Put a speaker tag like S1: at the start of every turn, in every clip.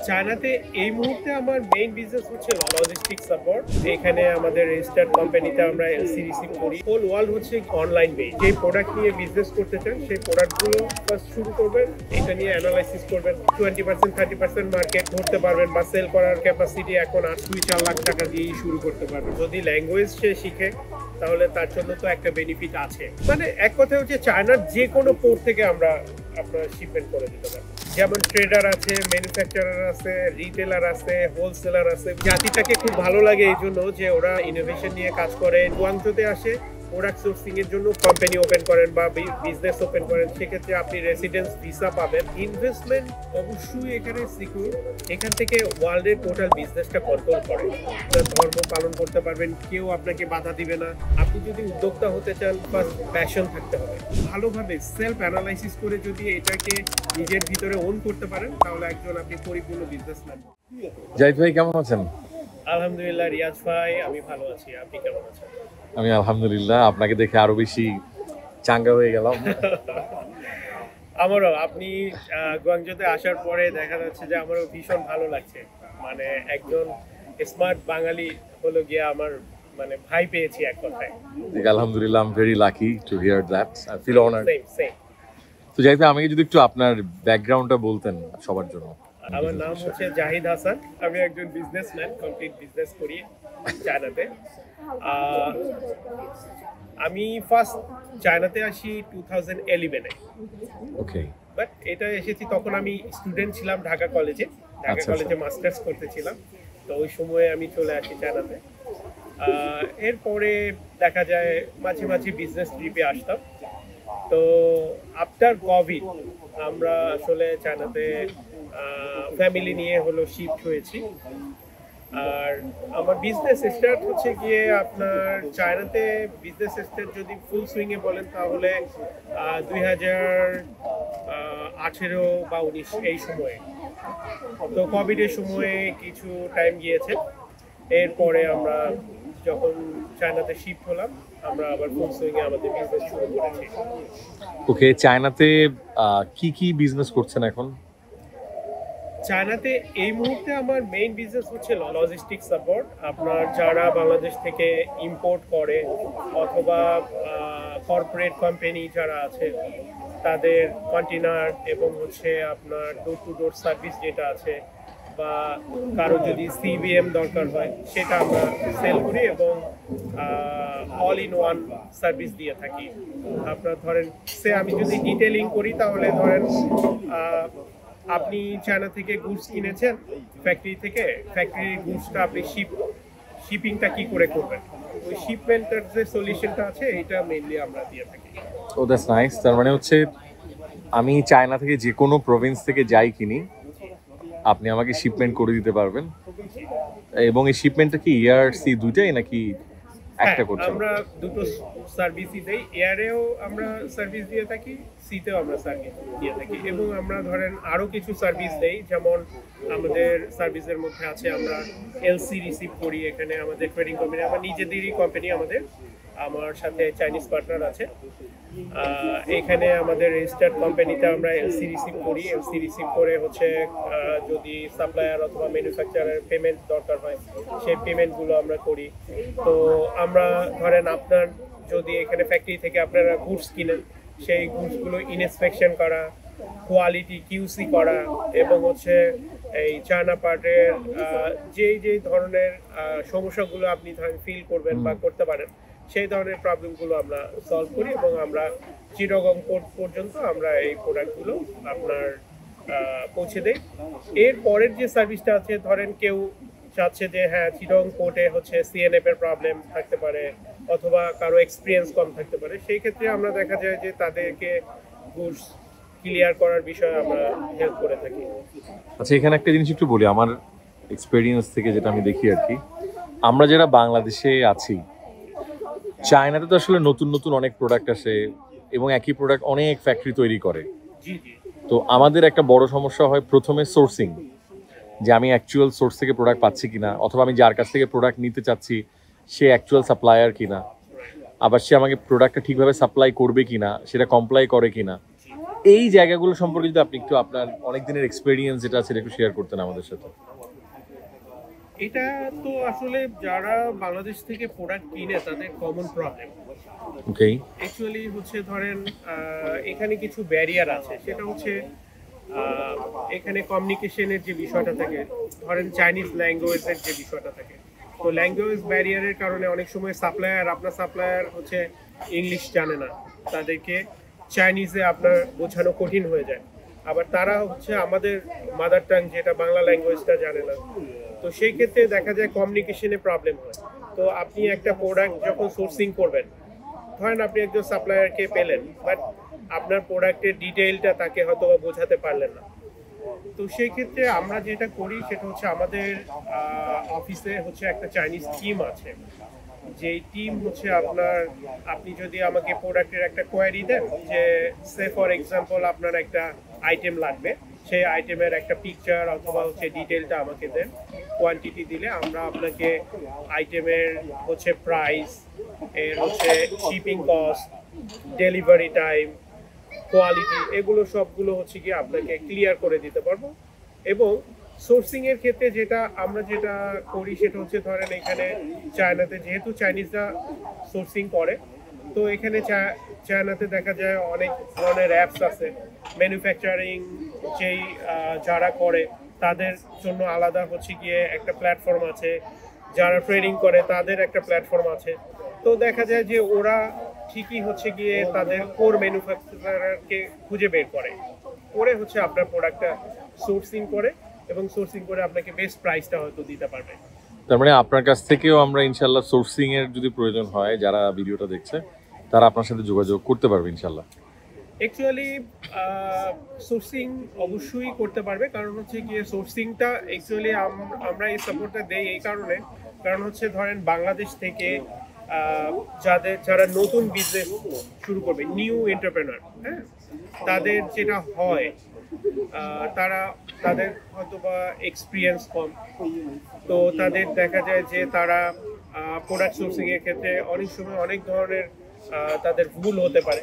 S1: চায়নাতে এই মুহূর্তে আমার মেইন বিজনেস হচ্ছে লজিস্টিক সাপোর্ট। এখানে আমাদের রেজিস্টার্ড কোম্পানিতে আমরা এলসি রিসিভ করি। হোল ওয়ার্ল্ড হচ্ছে অনলাইন বেস। যে প্রোডাক্ট নিয়ে বিজনেস করতে চান সেই প্রোডাক্টগুলো ফার্স্ট শুরু করবেন, এটা নিয়ে অ্যানালাইসিস করবেন। 20% 30% মার্কেট ধরতে পারবেন বা সেল করার ক্যাপাসিটি এখন 8-4 লাখ টাকা দিয়েই শুরু করতে পারবেন। যদি ল্যাঙ্গুয়েজ সে শিখে তাহলে তার জন্য তো একটা বেনিফিট আছে। মানে এক কথা হচ্ছে চায়নার যে কোনো পোর্ট থেকে আমরা আপনার শিপমেন্ট করে দিতে পারি। যেমন ট্রেডার আছে, ম্যানুফ্যাকচারার আছে, রিটেলার আছে, হোলসেলার আছে। জাতিটাকে খুব ভালো লাগে এই জন্য যে ওরা ইনোভেশন নিয়ে কাজ করে। গুয়াংজোতে আসে প্রোডাক্ট সোর্সিং এর জন্য কোম্পানি ওপেন করেন বা বিজনেস ওপেন করেন, সেক্ষেত্রে আপনি রেসিডেন্স ভিসা পাবেন। ইনভেস্টমেন্ট অবশ্যই এখানে সিকিউর। এখান থেকে ওয়ার্ল্ডের টোটাল বিজনেসটা কন্ট্রোল করে। ধর্ম পালন করতে পারবেন, কেউ আপনাকে বাধা দিবে না। আপনি যদি উদ্যোক্তা হতে চান, ফার্স্ট প্যাশন থাকতে হবে। ভালোভাবে সেলফ অ্যানালাইসিস করে যদি এটাকে নিজের ভিতরে ওন করতে পারেন তাহলে একজন আপনি পরিপূর্ণ বিজনেসম্যান।
S2: জাহিদ ভাই কেমন আছেন?
S1: আলহামদুলিল্লাহ রিয়াজ ভাই, আমি ভালো আছি। আপনি কেমন আছেন?
S2: আমি আলহামদুলিল্লাহ, আপনাকে দেখে আরো বেশি চাঙ্গা হয়ে গেলাম।
S1: আমারও আপনি গুয়াংজোতে আসার পরে দেখা যাচ্ছে যে আমারও ভীষণ ভালো লাগছে। মানে একজন স্মার্ট বাঙালি হলো গিয়ে আমার মানে ভাই পেয়েছি এক কথায়।
S2: আলহামদুলিল্লাহ, I am very lucky to hear that. I feel honoured.
S1: Same.
S2: তো জাহিদ ভাই, আমাকে যদি একটু আপনার ব্যাকগ্রাউন্ডটা বলতেন সবার জন্য।
S1: আমার নাম হচ্ছে জাহিদ হাসান। আমি একজন বিজনেসম্যান, কমপ্লিট বিজনেস করি চায়নাতে। আমি ফার্স্ট চায়নাতে আসি 2011-এ।
S2: ওকে।
S1: বাট এটা এসেছি তখন আমি স্টুডেন্ট ছিলাম ঢাকা কলেজে। ঢাকা কলেজে মাস্টার্স করতেছিলাম। তো ওই সময়ে আমি চলে আসি চায়নাতে। এরপরে দেখা যায় মাঝে মাঝে বিজনেস ট্রিপে আসতাম। তো আফটার কোভিড আমরা আসলে চায়নাতে ফ্যামিলি নিয়ে হলো শিফট হয়েছি। আর আমার বিজনেস স্টার্ট হচ্ছে গিয়ে আপনার চায়নাতে বিজনেস স্টার্ট যদি ফুল সুইংয়ে বলেন তাহলে 2018 বা 19 এই সময়ে। তো কোভিডের সময়ে কিছু টাইম গিয়েছে। এরপরে আমরা যখন চায়নাতে শিফট হলাম আমরা আবার ফুল সুইংয়ে আমাদের বিজনেস শুরু করেছি।
S2: ওকে, চায়নাতে কি কি বিজনেস করছেন এখন?
S1: চায়নাতে এই মুহূর্তে আমার মেইন বিজনেস হচ্ছে লজিস্টিক সাপোর্ট। আপনার যারা বাংলাদেশ থেকে ইম্পোর্ট করে অথবা কর্পোরেট কোম্পানি যারা আছে তাদের কন্টেনার এবং হচ্ছে আপনার ডোর টু ডোর সার্ভিস যেটা আছে বা কারো যদি সিবিএম দরকার হয় সেটা আমরা সেল করি এবং অল ইন ওয়ান সার্ভিস দিয়ে থাকি। আপনার ধরেন আমি যদি ডিটেলিং করি তাহলে ধরেন আপনি চায়না থেকে গুডস কিনেছেন ফ্যাক্টরি থেকে, ফ্যাক্টরির গুডসটা আপনি শিপিংটা কি করে করবেন, ওই শিপমেন্টের যে সলিউশনটা আছে এটা মেইনলি আমরা দিয়ে থাকি।
S2: ও দ্যাটস নাইস। তার মানে হচ্ছে আমি চায়না থেকে যে কোনো প্রভিন্স থেকে যাই কিনি, আপনি আমাকে শিপমেন্ট করে দিতে পারবেন। এবং এই শিপমেন্টটা কি এয়ার সি দুইটাই নাকি একটা করছেন?
S1: আমরা দুটো সার্ভিসই দেই। এয়ারেও আমরা সার্ভিস দিয়ে থাকি, সিতেও আমরা সার্ভিস দিয়ে থাকি এবং আমরা ধরেন আরও কিছু সার্ভিস দেই। যেমন আমাদের সার্ভিসের মধ্যে আছে আমরা এলসি রিসিভ করি। এখানে আমাদের ট্রেডিং কোম্পানি, আমার নিজেদেরই কোম্পানি, আমার সাথে চাইনিজ পার্টনার আছে। এখানে আমাদের রেজিস্টার্ড কোম্পানিতে আমরা এলসি রিসিভ করি। এলসি রিসিভ করে হচ্ছে যদি সাপ্লায়ার অথবা ম্যানুফ্যাকচারার পেমেন্ট দরকার হয় সেই পেমেন্টগুলো আমরা করি। তো আমরা ধরেন আপনার যদি এখানে ফ্যাক্টরি থেকে আপনারা গুডস কিনেন, সেই গুডসগুলো ইনস্পেকশন করা, কোয়ালিটি কিউসি করা এবং হচ্ছে এই চায়না পার্টের যেই ধরনের সমস্যাগুলো আপনি ধরেন ফিল করবেন বা করতে পারেন সেই ধরনের প্রবলেমগুলো আমরা সলভ করি এবং আমরা চিটাগং পোর্ট পর্যন্ত আমরা এই প্রোডাক্টগুলো আপনার পৌঁছে দেই। এর পরের যে সার্ভিসটা আছে, ধরেন কেউ চাচ্ছে যে হ্যাঁ চিটাগং পোর্টে হচ্ছে সিএনএফ এর প্রবলেম থাকতে পারে অথবা কারো এক্সপিরিয়েন্স কম থাকতে পারে, সেই ক্ষেত্রে আমরা দেখা যায় যে তাদেরকে গুডস ক্লিয়ার করার বিষয়ে আমরা হেল্প করে থাকি।
S2: আচ্ছা, এখানে একটা জিনিস একটু বলি আমার এক্সপেরিয়েন্স থেকে যেটা আমি দেখি আর কি। আমরা যারা বাংলাদেশে আছি, চায়নাতে তো আসলে নতুন নতুন অনেক প্রোডাক্ট আসে এবং একই প্রোডাক্ট অনেক ফ্যাক্টরি তৈরি করে। তো আমাদের একটা বড় সমস্যা হয় প্রথমে সোর্সিং, যে আমি অ্যাকচুয়াল সোর্স থেকে প্রোডাক্ট পাচ্ছি কিনা, অথবা আমি যার কাছ থেকে প্রোডাক্ট নিতে চাচ্ছি সে অ্যাকচুয়াল সাপ্লায়ার কিনা, আবার সে আমাকে প্রোডাক্টটা ঠিকভাবে সাপ্লাই করবে কিনা, সেটা কমপ্লাই করে কিনা। এই জায়গাগুলো সম্পর্কে যদি আপনি একটু আপনার অনেক দিনের এক্সপেরিয়েন্স যেটা আছে একটু শেয়ার করতেন আমাদের সাথে।
S1: এটা তো আসলে যারা বাংলাদেশ থেকে প্রোডাক্ট কিনে তাদের কমন প্রবলেম।
S2: ওকে,
S1: অ্যাকচুয়ালি হচ্ছে ধরেন এখানে কিছু ব্যারিয়ার আছে, সেটা হচ্ছে এখানে কমিউনিকেশনের যে বিষয়টা থাকে, ধরেন চাইনিজ ল্যাঙ্গুয়েজের যে বিষয়টা থাকে, তো ল্যাঙ্গুয়েজ ব্যারিয়ারের কারণে অনেক সময় আপনার সাপ্লায়ার হচ্ছে ইংলিশ জানে না, তাদেরকে চাইনিজে আপনার বোঝানো কঠিন হয়ে যায়। আবার তারা হচ্ছে আমাদের মাদার টাং যেটা বাংলা ল্যাঙ্গুয়েজটা জানে না, তো সেই ক্ষেত্রে দেখা যায় কমিউনিকেশনে প্রবলেম হয়। তো আপনি একটা প্রোডাক্ট যখন সোর্সিং করবেন, ধরেন আপনি একজন সাপ্লায়ারকে পেলেন, বাট আপনার প্রোডাক্টের ডিটেইলটা তাকে হয়তো বোঝাতে পারলেন না। তো সেই ক্ষেত্রে আমরা যেটা করি সেটা হচ্ছে আমাদের অফিসে হচ্ছে একটা চাইনিজ টিম আছে, যে টিম হচ্ছে আপনি যদি আমাকে প্রোডাক্টের একটা কোয়ারি দেন, যে সে ফর এক্সাম্পল আপনার একটা আইটেম লাগবে, সেই আইটেমের একটা পিকচার অথবা হচ্ছে ডিটেলটা আমাকে দেন, কোয়ান্টিটি দিলে আমরা আপনাকে আইটেমের হচ্ছে প্রাইস, এর হচ্ছে shipping cost, delivery time, quality, এগুলো সবগুলো হচ্ছে কি আপনাকে ক্লিয়ার করে দিতে পারবো। এবং সোর্সিং এর ক্ষেত্রে যেটা করি সেটা হচ্ছে ধরেন এখানে চায়নাতে যেহেতু চাইনিজরা সোর্সিং করে, তো এখানে চায়নাতে দেখা যায় অনেক ধরনের অ্যাপস আছে, ম্যানুফ্যাকচারিং যেই যারা করে তাদের জন্য আলাদা হচ্ছে গিয়ে একটা প্ল্যাটফর্ম আছে, যারা ট্রেডিং করে তাদের একটা প্ল্যাটফর্ম আছে। তো দেখা যায় যে ওরা ঠিকই হচ্ছে গিয়ে তাদের কোর ম্যানুফ্যাকচারারকে খুঁজে বের করে হচ্ছে আপনার প্রোডাক্টটা সোর্সিং করে, এবং সোর্সিং করে আপনাকে বেস্ট প্রাইসটা হয়তো দিতে পারবে।
S2: তার মানে আপনার কাছ থেকেও আমরা ইনশাল্লাহ সোর্সিং এর যদি প্রয়োজন হয়, যারা ভিডিওটা দেখছে তারা আপনার সাথে যোগাযোগ করতে পারবে ইনশাল্লাহ।
S1: অ্যাকচুয়ালি সোর্সিং অবশ্যই করতে পারবে, কারণ হচ্ছে গিয়ে সোর্সিংটা অ্যাকচুয়ালি আমরা এই সাপোর্টটা দেই এই কারণ হচ্ছে ধরেন বাংলাদেশ থেকে যারা নতুন বিজনেস শুরু করবে, নিউ এন্টারপ্রেনার, হ্যাঁ, তাদের যেটা হয় তাদের হয়তো বা এক্সপিরিয়েন্স কম, তো তাদের দেখা যায় যে তারা প্রোডাক্ট সোর্সিং এর ক্ষেত্রে অনেক সময় অনেক ধরনের তাদের ভুল হতে পারে।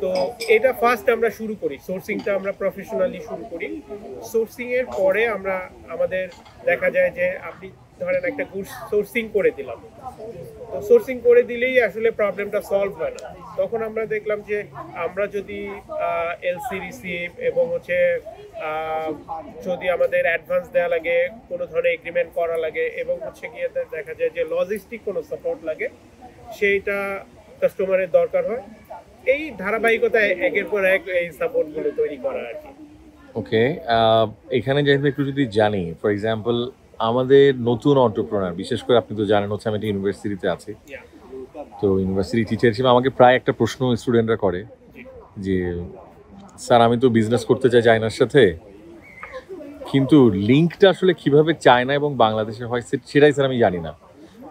S1: তো এটা ফার্স্ট আমরা শুরু করি, সোর্সিংটা আমরা প্রফেশনালি শুরু করি। সোর্সিং এর পরে আমাদের দেখা যায় যে আপনি ধরেন একটা গুডস সোর্সিং করে দিলাম, তো সোর্সিং করে দিলেই আসলে প্রবলেমটা সলভ হয় না। তখন আমরা দেখলাম যে আমরা যদি এলসি রিসিভ এবং হচ্ছে যদি আমাদের অ্যাডভান্স দেওয়া লাগে, কোনো ধরনের এগ্রিমেন্ট করা লাগে, এবং হচ্ছে গিয়ে দেখা যায় যে লজিস্টিক কোনো সাপোর্ট লাগে, সেইটা কাস্টমারের দরকার হয়। এই ধারাবাহিকতায় একের পর এক এই সাপোর্টগুলো তৈরি করা আর কি।
S2: ওকে, এখানে যেহেতু একটু যদি জানি, ফর এক্সাম্পল আমাদের নতুন অন্টারপ্রেনার, বিশেষ করে আপনি তো জানেন হচ্ছে আমি একটা ইউনিভার্সিটিতে আছি, তো ইউনিভার্সিটি টিচার হিসেবে আমাকে প্রায় একটা প্রশ্ন স্টুডেন্টরা করে যে স্যার আমি তো বিজনেস করতে চাই চায়নার সাথে, কিন্তু লিঙ্কটা আসলে কিভাবে চায়না এবং বাংলাদেশে হয় সেটাই স্যার আমি জানি না।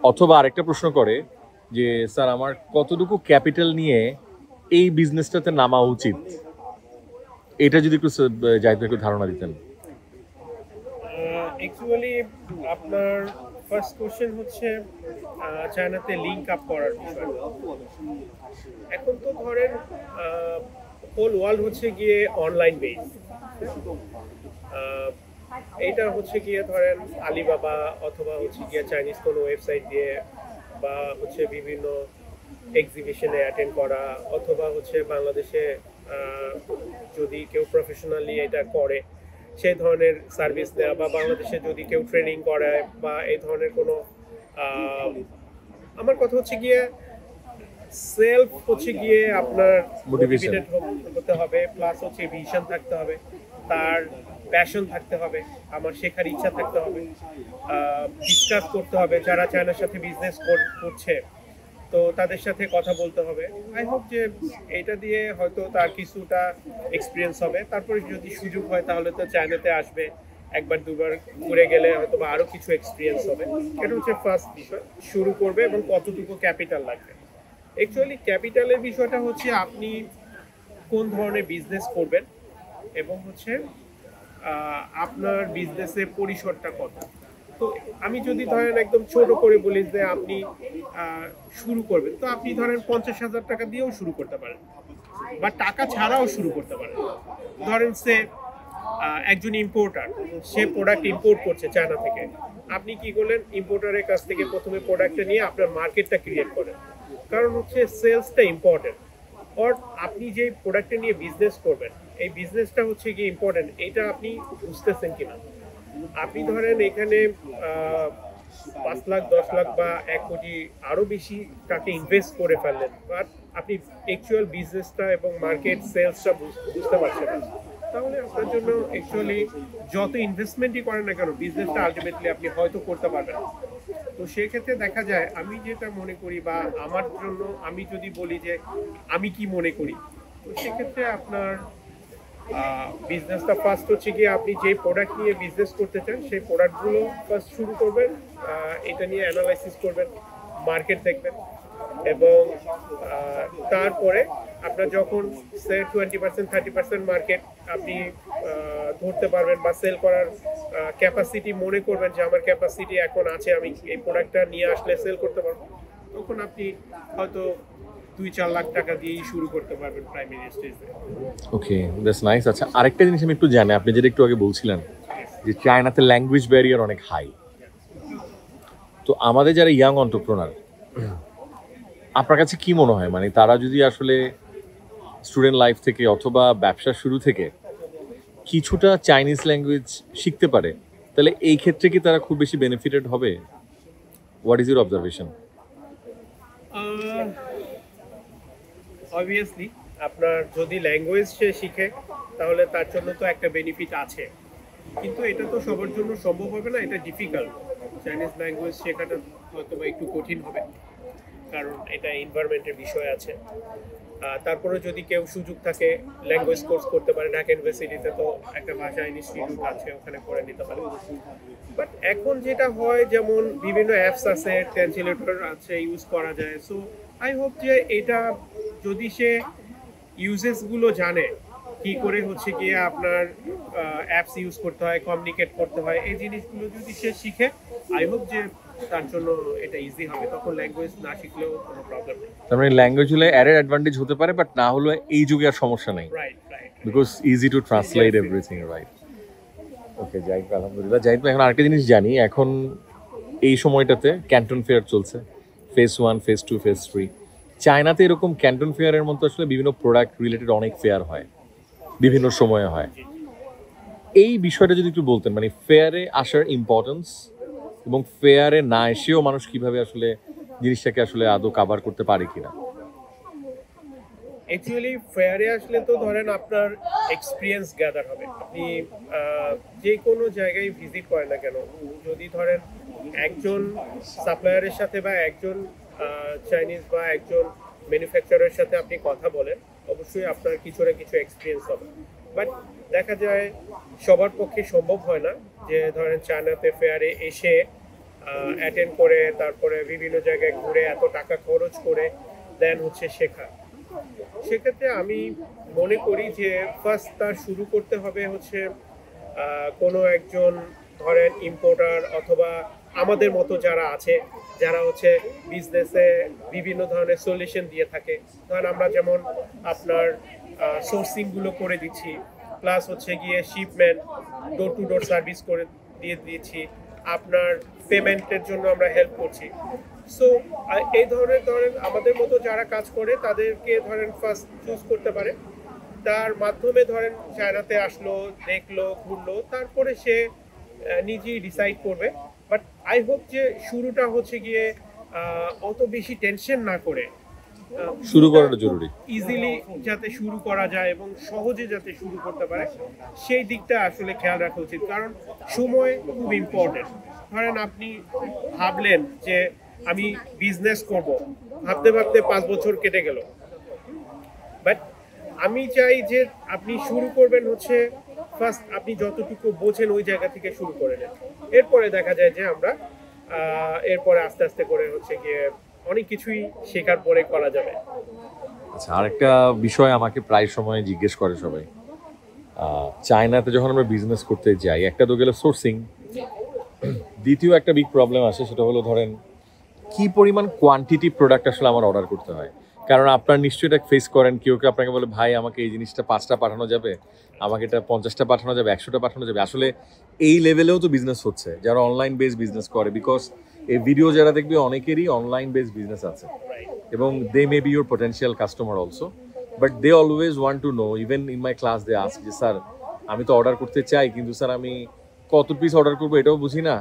S2: অথবা আরেকটা প্রশ্ন করে যে স্যার আমার কতটুকু ক্যাপিটাল নিয়ে এই বিজনেসটাতে নামা উচিত, এটা যদি একটু জাহিদ একটু ধারণা দিতেন।
S1: অ্যাকচুয়ালি আপনার ফার্স্ট কোশ্চেন হচ্ছে চায়নাতে লিঙ্ক আপ করার বিষয়। এখন তো ধরেন হোল ওয়ার্ল্ড হচ্ছে গিয়ে অনলাইন বেস, এইটা হচ্ছে গিয়ে ধরেন আলিবাবা অথবা হচ্ছে গিয়ে চাইনিজ কোনো ওয়েবসাইট দিয়ে, বা হচ্ছে বিভিন্ন এক্সিবিশনে অ্যাটেন্ড করা, অথবা হচ্ছে বাংলাদেশে যদি কেউ প্রফেশনালি এটা করে সেই ধরনের সার্ভিস দেওয়া, বা বাংলাদেশে যদি কেউ ট্রেনিং করায় বা এই ধরনের কোনো আমার কথা হচ্ছে গিয়ে সেলফ হচ্ছে গিয়ে আপনার মোটিভেটেড হতে হবে, প্লাস হচ্ছে ভিশন থাকতে হবে, তার প্যাশন থাকতে হবে, আমার শেখার ইচ্ছা থাকতে হবে, ডিসকাস করতে হবে যারা চায়নার সাথে বিজনেস করছে, তো তাদের সাথে কথা বলতে হবে। আই হোপ যে এটা দিয়ে হয়তো তার কিছুটা এক্সপিরিয়েন্স হবে, তারপরে যদি সুযোগ হয় তাহলে তো চায়নাতে আসবে, একবার দুবার ঘুরে গেলে হয়তো বা আরও কিছু এক্সপিরিয়েন্স হবে। এটা হচ্ছে ফার্স্ট বিষয়, শুরু করবে এবং কতটুকু ক্যাপিটাল লাগবে। অ্যাকচুয়ালি ক্যাপিটালের বিষয়টা হচ্ছে আপনি কোন ধরনের বিজনেস করবেন এবং হচ্ছে আপনার বিজনেসের পরিসরটা কত। তো আমি যদি ধরেন একদম ছোট করে বলি যে আপনি শুরু করবেন, তো আপনি ধরেন 50,000 টাকা দিয়েও শুরু করতে পারেন। বা টাকা ছাড়াও শুরু করতে পারেন। ধরেন সে একজন ইম্পোর্টার, সে প্রোডাক্ট ইম্পোর্ট করছে চায়না থেকে। আপনি কি করলেন, ইম্পোর্টারের কাছ থেকে প্রথমে প্রোডাক্টটা নিয়ে আপনার মার্কেটটা ক্রিয়েট করেন, কারণ হচ্ছে সেলসটা ইম্পর্টেন্ট। অর আপনি যে প্রোডাক্টটা নিয়ে বিজনেস করবেন, এই বিজনেসটা হচ্ছে কি ইম্পর্টেন্ট, এটা আপনি বুঝতেছেন কিনা। আপনি ধরেন এখানে 5 লাখ 10 লাখ বা 1 কোটি আরো বেশি টাকা ইনভেস্ট করে ফেললেন, বাট আপনি অ্যাকচুয়াল বিজনেসটা এবং মার্কেট সেলসটা বুঝতে পারছেন না, তাহলে আপনার জন্য অ্যাকচুয়ালি যত ইনভেস্টমেন্টই করেন না কেন, বিজনেসটা আলটিমেটলি আপনি হয়তো করতে পারবেন না। তো সেক্ষেত্রে দেখা যায়, আমি যেটা মনে করি বা আমার জন্য আমি যদি বলি যে আমি কি মনে করি, তো সেক্ষেত্রে আপনার বিজনেসটা ফার্স্ট হচ্ছে গিয়ে আপনি যে প্রোডাক্ট নিয়ে বিজনেস করতে চান সেই প্রোডাক্টগুলো ফার্স্ট শুরু করবেন, এটা নিয়ে অ্যানালাইসিস করবেন, মার্কেট দেখবেন, এবং তারপরে আপনার যখন সে 20% 30% মার্কেট আপনি ধরতে পারবেন বা সেল করার ক্যাপাসিটি মনে করবেন যে আমার ক্যাপাসিটি এখন আছে, আমি এই প্রোডাক্টটা নিয়ে আসলে সেল করতে পারবো, তখন আপনি হয়তো 2-4 লাখ টাকা দিয়েই শুরু করতে পারবেন প্রাইমারি স্টেজে।
S2: ওকে, দ্যাটস নাইস। আচ্ছা, আরেকটা জিনিস আমি একটু জানি, আপনি যেটা একটু আগে বলছিলেন যে চায়নাতে ল্যাঙ্গুয়েজ ব্যারিয়ার অনেক হাই। তো আমাদের যারা ইয়াং এন্টারপ্রেনার, আপনার কাছে কি মনে হয়, মানে তারা যদি আসলে স্টুডেন্ট লাইফ থেকে অথবা ব্যবসার শুরু থেকে কিছুটা চাইনিজ ল্যাঙ্গুয়েজ শিখতে পারে, তাহলে এই ক্ষেত্রে কি তারা খুব বেশি বেনিফিটেড হবে? What is your observation?
S1: Obviously আপনার যদি ল্যাঙ্গুয়েজ সে শিখে তাহলে তার জন্য তো একটা বেনিফিট আছে, কিন্তু এটা তো সবার জন্য সম্ভব হবে না, এটা ডিফিকাল্ট। চাইনিজ ল্যাঙ্গুয়েজ শেখাটা হয়তো বা একটু কঠিন হবে, কারণ এটা এনভায়রনমেন্টের বিষয় আছে। তারপরে যদি কেউ সুযোগ থাকে ল্যাঙ্গুয়েজ কোর্স করতে পারে, ঢাকা ইউনিভার্সিটিতে তো একটা ভাষা ইনস্টিটিউট আছে, ওখানে করে নিতে পারে। বাট এখন যেটা হয়, যেমন বিভিন্ন অ্যাপস আছে, ট্রান্সলেটর আছে, ইউজ করা যায়। সো আই হোপ যে এটা যদি সে ইউজেসগুলো জানে, কি করে হচ্ছে গিয়ে আপনার অ্যাপস ইউজ করতে হয়, কমিউনিকেট করতে হয়, এই জিনিসগুলো যদি সে শিখে, আই হোপ যে তার জন্য এটা ইজি হবে, তখন ল্যাঙ্গুয়েজ না শিখলেও কোনো প্রবলেম নেই।
S2: তার মানে ল্যাঙ্গুয়েজ হলে অ্যাডেড অ্যাডভান্টেজ হতে পারে, বাট না হলে এই যুগে আর সমস্যা নেই,
S1: right right.
S2: Because easy to translate everything, right? Okay, Zahid ভাই, আলহামদুলিল্লাহ। জাহিদ ভাই, এখন আরেকটা জিনিস জানি, এখন এই সময়টাতে ক্যান্টন ফেয়ার চলছে, ফেজ 1, ফেজ 2, ফেজ 3। চায়নাতে এরকম ক্যান্টন ফেয়ারের মতো আসলে বিভিন্ন প্রোডাক্ট রিলেটেড অনেক ফেয়ার হয়, বিভিন্ন সময়ে হয়। এই বিষয়টা যদি একটু বলতেন, মানে ফেয়ারে আসার ইম্পর্টেন্স এবং ফেয়ারে না এসেও মানুষ কিভাবে আসলে জিনিসটাকে আসলে আদৌ কাভার করতে পারে কিনা।
S1: অ্যাকচুয়ালি ফেয়ারে আসলে তো ধরেন আপনার এক্সপিরিয়েন্স গ্যাদার হবে। আপনি যে কোনো জায়গায় ভিজিট করেন না কেন, যদি ধরেন একজন সাপ্লায়ারের সাথে বা একজন চাইনিজ বা একজন ম্যানুফ্যাকচারের সাথে আপনি কথা বলেন, অবশ্যই আপনার কিছু না কিছু এক্সপিরিয়েন্স হবে। বাট দেখা যায় সবার পক্ষে সম্ভব হয় না যে ধরেন চায়নাতে ফেয়ারে এসে অ্যাটেন্ড করে তারপরে বিভিন্ন জায়গায় ঘুরে এত টাকা খরচ করে দেন হচ্ছে শেখা। সেক্ষেত্রে আমি মনে করি যে ফার্স্ট তার শুরু করতে হবে হচ্ছে কোনো একজন ধরেন ইম্পোর্টার অথবা আমাদের মতো যারা আছে, যারা হচ্ছে বিজনেসে বিভিন্ন ধরনের সলিউশন দিয়ে থাকে। ধরেন আমরা যেমন আপনার সোর্সিংগুলো করে দিচ্ছি, প্লাস হচ্ছে গিয়ে shipment, door to door service করে দিয়ে দিচ্ছি, আপনার পেমেন্টের জন্য আমরা হেল্প করছি। সো এই ধরনের ধরেন আমাদের মতো যারা কাজ করে তাদেরকে ধরেন ফার্স্ট চুজ করতে পারে, তার মাধ্যমে ধরেন চায়নাতে আসলো, দেখলো, ঘুরলো, তারপরে সে নিজেই ডিসাইড করবে। বাট আই হোপ যে শুরুটা হচ্ছে গিয়ে অত বেশি টেনশন না করে
S2: শুরু করাটা জরুরি,
S1: ইজিলি যাতে শুরু করা যায় এবং সহজে যাতে শুরু করতে পারে সেই দিকটা আসলে খেয়াল রাখা উচিত, কারণ সময় খুব ইম্পর্টেন্ট। ধরেন আপনি ভাবলেন যে আমি বিজনেস করব, ভাবতে ভাবতে 5 বছর কেটে গেল, বাট আমি চাই যে আপনি শুরু করবেন হচ্ছে ফার্স্ট আপনি যতটুকু বোঝেন ওই জায়গা থেকে শুরু করে নেন, এরপরে দেখা যায় যে আমরা এরপরে আস্তে আস্তে করে হচ্ছে গিয়ে অনেক কিছুই শেখার পরে করা যাবে।
S2: আচ্ছা, আরেকটা বিষয় আমাকে প্রায় সময় জিজ্ঞেস করে সবাই, চায়নাতে যখন আমরা বিজনেস করতে যাই, একটা তো গেল সোর্সিং, দ্বিতীয় একটা বিগ প্রবলেম আসে, সেটা হলো ধরেন কি পরিমাণ কোয়ান্টিটি প্রোডাক্ট আসলে আমার অর্ডার করতে হয়। কারণ আপনার নিশ্চয়ই এটা ফেস করেন, কেউ কেউ আপনাকে বলে ভাই আমাকে এই জিনিসটা 5টা পাঠানো যাবে, আমাকে এটা 50টা পাঠানো যাবে, 100টা পাঠানো যাবে। আসলে এই লেভেলেও তো বিজনেস হচ্ছে যারা অনলাইন বেস বিজনেস করে, বিকজ এই ভিডিও যারা দেখবে অনেকেরই অনলাইন বেস বিজনেস আছে এবং they may be your potential customer also, but they always want to know, even in my class they ask যে স্যার আমি তো অর্ডার করতে চাই কিন্তু স্যার আমি কত পিস অর্ডার করবো এটাও বুঝি না,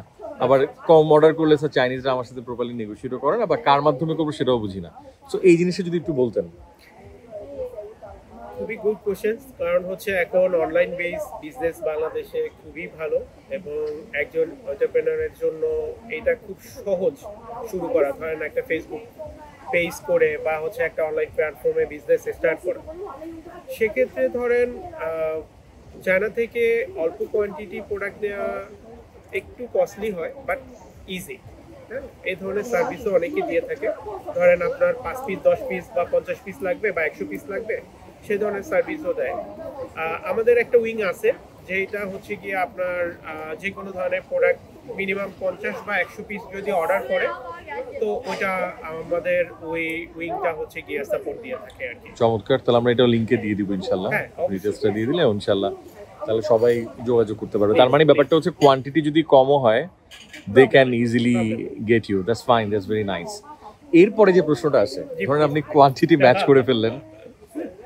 S2: আবার কম অর্ডার করলে স্যার চাইনিজরা আমার সাথে প্রপারলি নেগোশিয়েটও করে না, বা কার মাধ্যমে করবো সেটাও বুঝি না। সো এই জিনিসটা যদি একটু বলতেন।
S1: খুবই গুড কোশ্চেন, কারণ হচ্ছে এখন অনলাইন বেস বিজনেস বাংলাদেশে খুবই ভালো এবং একজন এন্টারপ্রেনারের জন্য এটা খুব সহজ শুরু করা। ধরেন একটা ফেসবুক পেজ করে বা হচ্ছে একটা অনলাইন প্ল্যাটফর্মে বিজনেস স্টার্ট করা। সেক্ষেত্রে ধরেন চায়না থেকে অল্প কোয়ান্টিটি প্রোডাক্ট দেওয়া একটু কস্টলি হয়, বাট ইজি। হ্যাঁ, এই ধরনের সার্ভিসও অনেকে দিয়ে থাকে। ধরেন আপনার 5 পিস 10 পিস বা 50 পিস লাগবে বা 100 পিস লাগবে, সে ধরনের সার্ভিসও দেয়। আমাদের একটা উইং আছে যেটা হচ্ছে গিয়ে আপনার যে কোনো ধরনের প্রোডাক্ট মিনিমাম 50 বা 100 পিস যদি অর্ডার করে, তো ওইটা আমাদের ওই উইংটা হচ্ছে গিয়ে সাপোর্ট দিয়ে থাকে আর কি।
S2: চমৎকার, তাহলে আমরা এটা লিংকে দিয়ে দিব ইনশাল্লাহ,
S1: হ্যাঁ, অবশ্যই।
S2: ডিটেলসটা দিয়ে দিলে ইনশাল্লাহ তাহলে সবাই যোগাযোগ করতে পারবে। তার মানে ব্যাপারটা হচ্ছে কোয়ান্টিটি যদি কমও হয় they can easily get you, that's fine, that's very nice. এরপরে যে প্রশ্নটা আছে, ধরেন আপনি কোয়ান্টিটি ম্যাচ করে ফেললেন,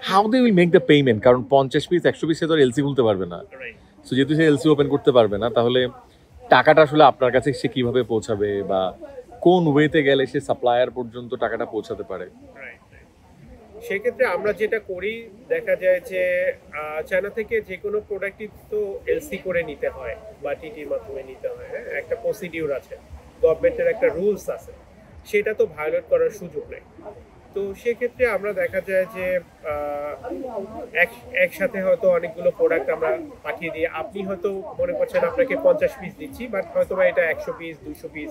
S2: how they will make the payment? কারণ 50 পিস 100 পিস সে তো এলসি খুলতে পারবে না,
S1: Right.
S2: সো যেহেতু সে এলসি ওপেন করতে পারবে না, তাহলে টাকাটা আসলে আপনার কাছে সে কিভাবে পৌঁছাবে, বা কোন ওয়েতে গেলে সে সাপ্লায়ার পর্যন্ত টাকাটা পৌঁছাতে পারে?
S1: Right, right. সেক্ষেত্রে আমরা যেটা করি, দেখা যায় যে চায়না থেকে যে কোনো প্রোডাক্টই তো এলসি করে নিতে হয় বা টিটির মাধ্যমে নিতে হয়। হ্যাঁ, একটা প্রসিডিউর আছে, গভর্নমেন্টের একটা রুলস আছে, সেটা তো ভায়োলেট করার সুযোগ নেই। তো সেক্ষেত্রে আমরা দেখা যায় যে একসাথে হয়তো অনেকগুলো প্রোডাক্ট আমরা পাঠিয়ে দিই। আপনি হয়তো মনে করছেন আপনাকে 50 পিস দিচ্ছি, বাট হয়তো বা এটা 100 পিস 200 পিস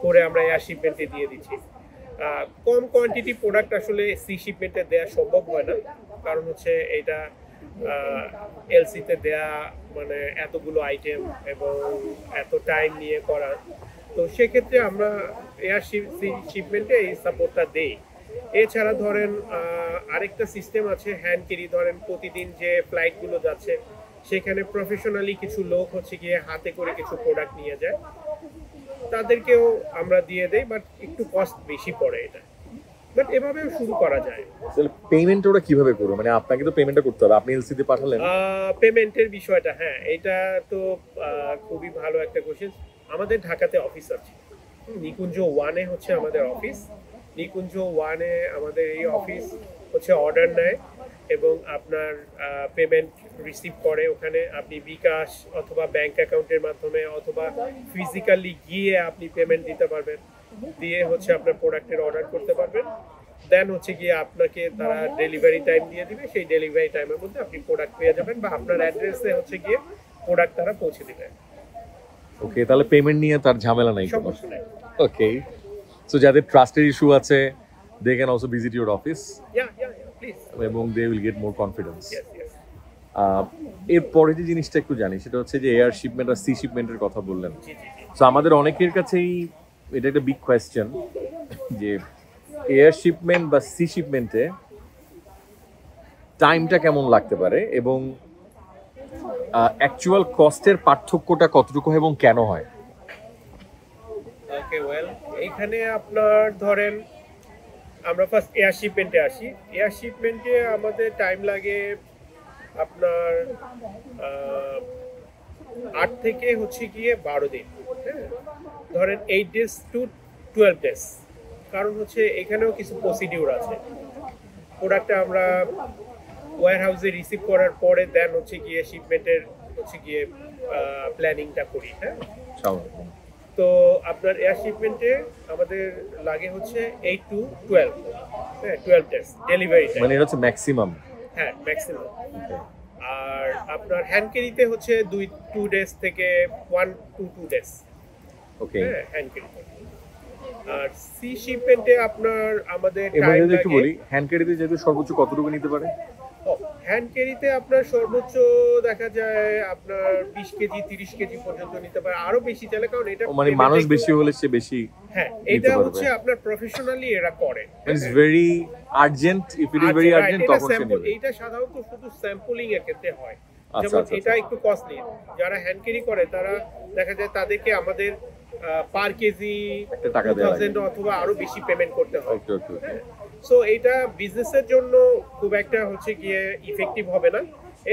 S1: করে আমরা এয়ার শিপমেন্টে দিয়ে দিচ্ছি। কম কোয়ান্টিটি প্রোডাক্ট আসলে সি শিপমেন্টে দেওয়া সম্ভব হয় না, কারণ হচ্ছে এটা এলসিতে দেয়া মানে এতগুলো আইটেম এবং এত টাইম নিয়ে করার। তো সেক্ষেত্রে আমরা এয়ার শিপমেন্টে এই সাপোর্টটা দেই। এছাড়া ধরেন আরেকটা সিস্টেম আছে হ্যান্ড ক্যারি। ধরেন প্রতিদিন যে ফ্লাইটগুলো যাচ্ছে সেখানে প্রফেশনালি কিছু লোক হচ্ছে গিয়ে হাতে করে কিছু প্রোডাক্ট নিয়ে যায়, তাদেরকেও আমরা দিয়ে দেই, বাট একটু কস্ট বেশি পড়ে এটা। বাট এভাবেও শুরু করা যায়।
S2: তাহলে পেমেন্ট ওরা কিভাবে করবে? মানে আপনাকে তো পেমেন্টটা করতে হবে, আপনি এলসি তে পাঠালেন।
S1: পেমেন্টের বিষয়টা, হ্যাঁ, এটা তো খুবই ভালো একটা কোশ্চেন। আমাদের ঢাকাতে অফিস আছে, নিকুঞ্জ 1-এ হচ্ছে আমাদের অফিস। নিকুঞ্জ 1-এ আমাদের এই অফিস হচ্ছে অর্ডার নেয় এবং আপনার পেমেন্ট রিসিভ করে। ওখানে আপনি বিকাশ অথবা ব্যাংক অ্যাকাউন্টের মাধ্যমে অথবা ফিজিক্যালি গিয়ে আপনি পেমেন্ট দিতে পারবেন, দিয়ে হচ্ছে আপনার প্রোডাক্টের অর্ডার করতে পারবেন। দেন হচ্ছে গিয়ে আপনাকে তারা ডেলিভারি টাইম দিয়ে দিবে, সেই ডেলিভারি টাইমের মধ্যে আপনি প্রোডাক্ট পেয়ে যাবেন বা আপনার অ্যাড্রেসে হচ্ছে গিয়ে প্রোডাক্ট তারা পৌঁছে দিবে।
S2: ওকে, তাহলে পেমেন্ট নিয়ে তার ঝামেলা নাই কোনো।
S1: সমস্যা নেই।
S2: ওকে, সো যাদের ট্রাস্টের ইস্যু আছে they can also visit your office
S1: please.
S2: এবং they will get more confidence.
S1: Yes, yes.
S2: এরপরে যে জিনিসটা একটু জানি সেটা হচ্ছে যে এয়ার শিপমেন্ট আর সি শিপমেন্টের কথা বললেন।
S1: জি, জি, জি।
S2: সো আমাদের অনেকের কাছেই এটা একটা বিগ কোয়েশ্চেন যে এয়ার শিপমেন্ট বা সি শিপমেন্টে টাইমটা কেমন লাগতে পারে এবং অ্যাকচুয়াল কস্টের পার্থক্যটা কতটুকু হয় এবং কেন হয়?
S1: ওকে, ওয়েল, এইখানে আপনার ধরেন আমরা ফার্স্ট এয়ার শিপমেন্টে আসি। এয়ার শিপমেন্টে আমাদের টাইম লাগে আপনার 8 থেকে হচ্ছে গিয়ে 12 দিন। হ্যাঁ, ধরেন 8 ডেজ টু 12 ডেজ, কারণ হচ্ছে এখানেও কিছু প্রসিডিউর আছে। প্রোডাক্টটা আমরা ওয়্যার হাউসে রিসিভ করার পরে দেন হচ্ছে গিয়ে শিপমেন্টের হচ্ছে গিয়ে প্ল্যানিংটা করি। হ্যাঁ, তো আপনার এয়ার শিপমেন্টে আমাদের লাগে হচ্ছে 8 to 12, হ্যাঁ, 12 ডেজ ডেলিভারি টাইম।
S2: মানে এটা হচ্ছে ম্যাক্সিমাম।
S1: হ্যাঁ, ম্যাক্সিমাম। আর আপনার হ্যান্ড ক্যারিতে হচ্ছে 2 ডেজ থেকে 1 to 2 ডেজ।
S2: ওকে,
S1: হ্যাঁ, হ্যান্ড ক্যারিতে। আর সি শিপমেন্টে আপনার আমাদের
S2: এবার
S1: টাইম
S2: যদি একটু
S1: লাগে।
S2: বলি হ্যান্ড ক্যারিতে যেহেতু সর্বোচ্চ কতটুকু নিতে পারে?
S1: হ্যান্ড ক্যারিতে আপনার সর্বোচ্চ দেখা যায় আপনার 20 কেজি 30 কেজি পর্যন্ত নিতে পারে, আরো বেশি চাইলে, কারণ এটা
S2: মানে মানুষ বেশি হলে সে বেশি
S1: হ্যাঁ
S2: নিতে
S1: এটা
S2: পারবে।
S1: হচ্ছে আপনার প্রফেশনালি এরা করে।
S2: It's very urgent, if it is very
S1: আচ্ছা,
S2: আর্জেন্ট
S1: এটা
S2: তখন সে
S1: স্যাম্পল,
S2: নেবে।
S1: এটা সাধারণত শুধু স্যাম্পলিং এর ক্ষেত্রে হয়।
S2: আচ্ছা
S1: যেমন
S2: আচ্ছা
S1: এটা একটু কস্টলি, যারা হ্যান্ড ক্যারি করে তারা দেখা যায় তাদেরকে আমাদের পার কেজি
S2: একটা টাকা দেওয়া লাগে।
S1: 2000 অথবা আরো বেশি পেমেন্ট করতে হয়।
S2: ওকে ওকে ওকে।
S1: সো এটা বিজনেসের জন্য খুব একটা হচ্ছে গিয়ে ইফেক্টিভ হবে না।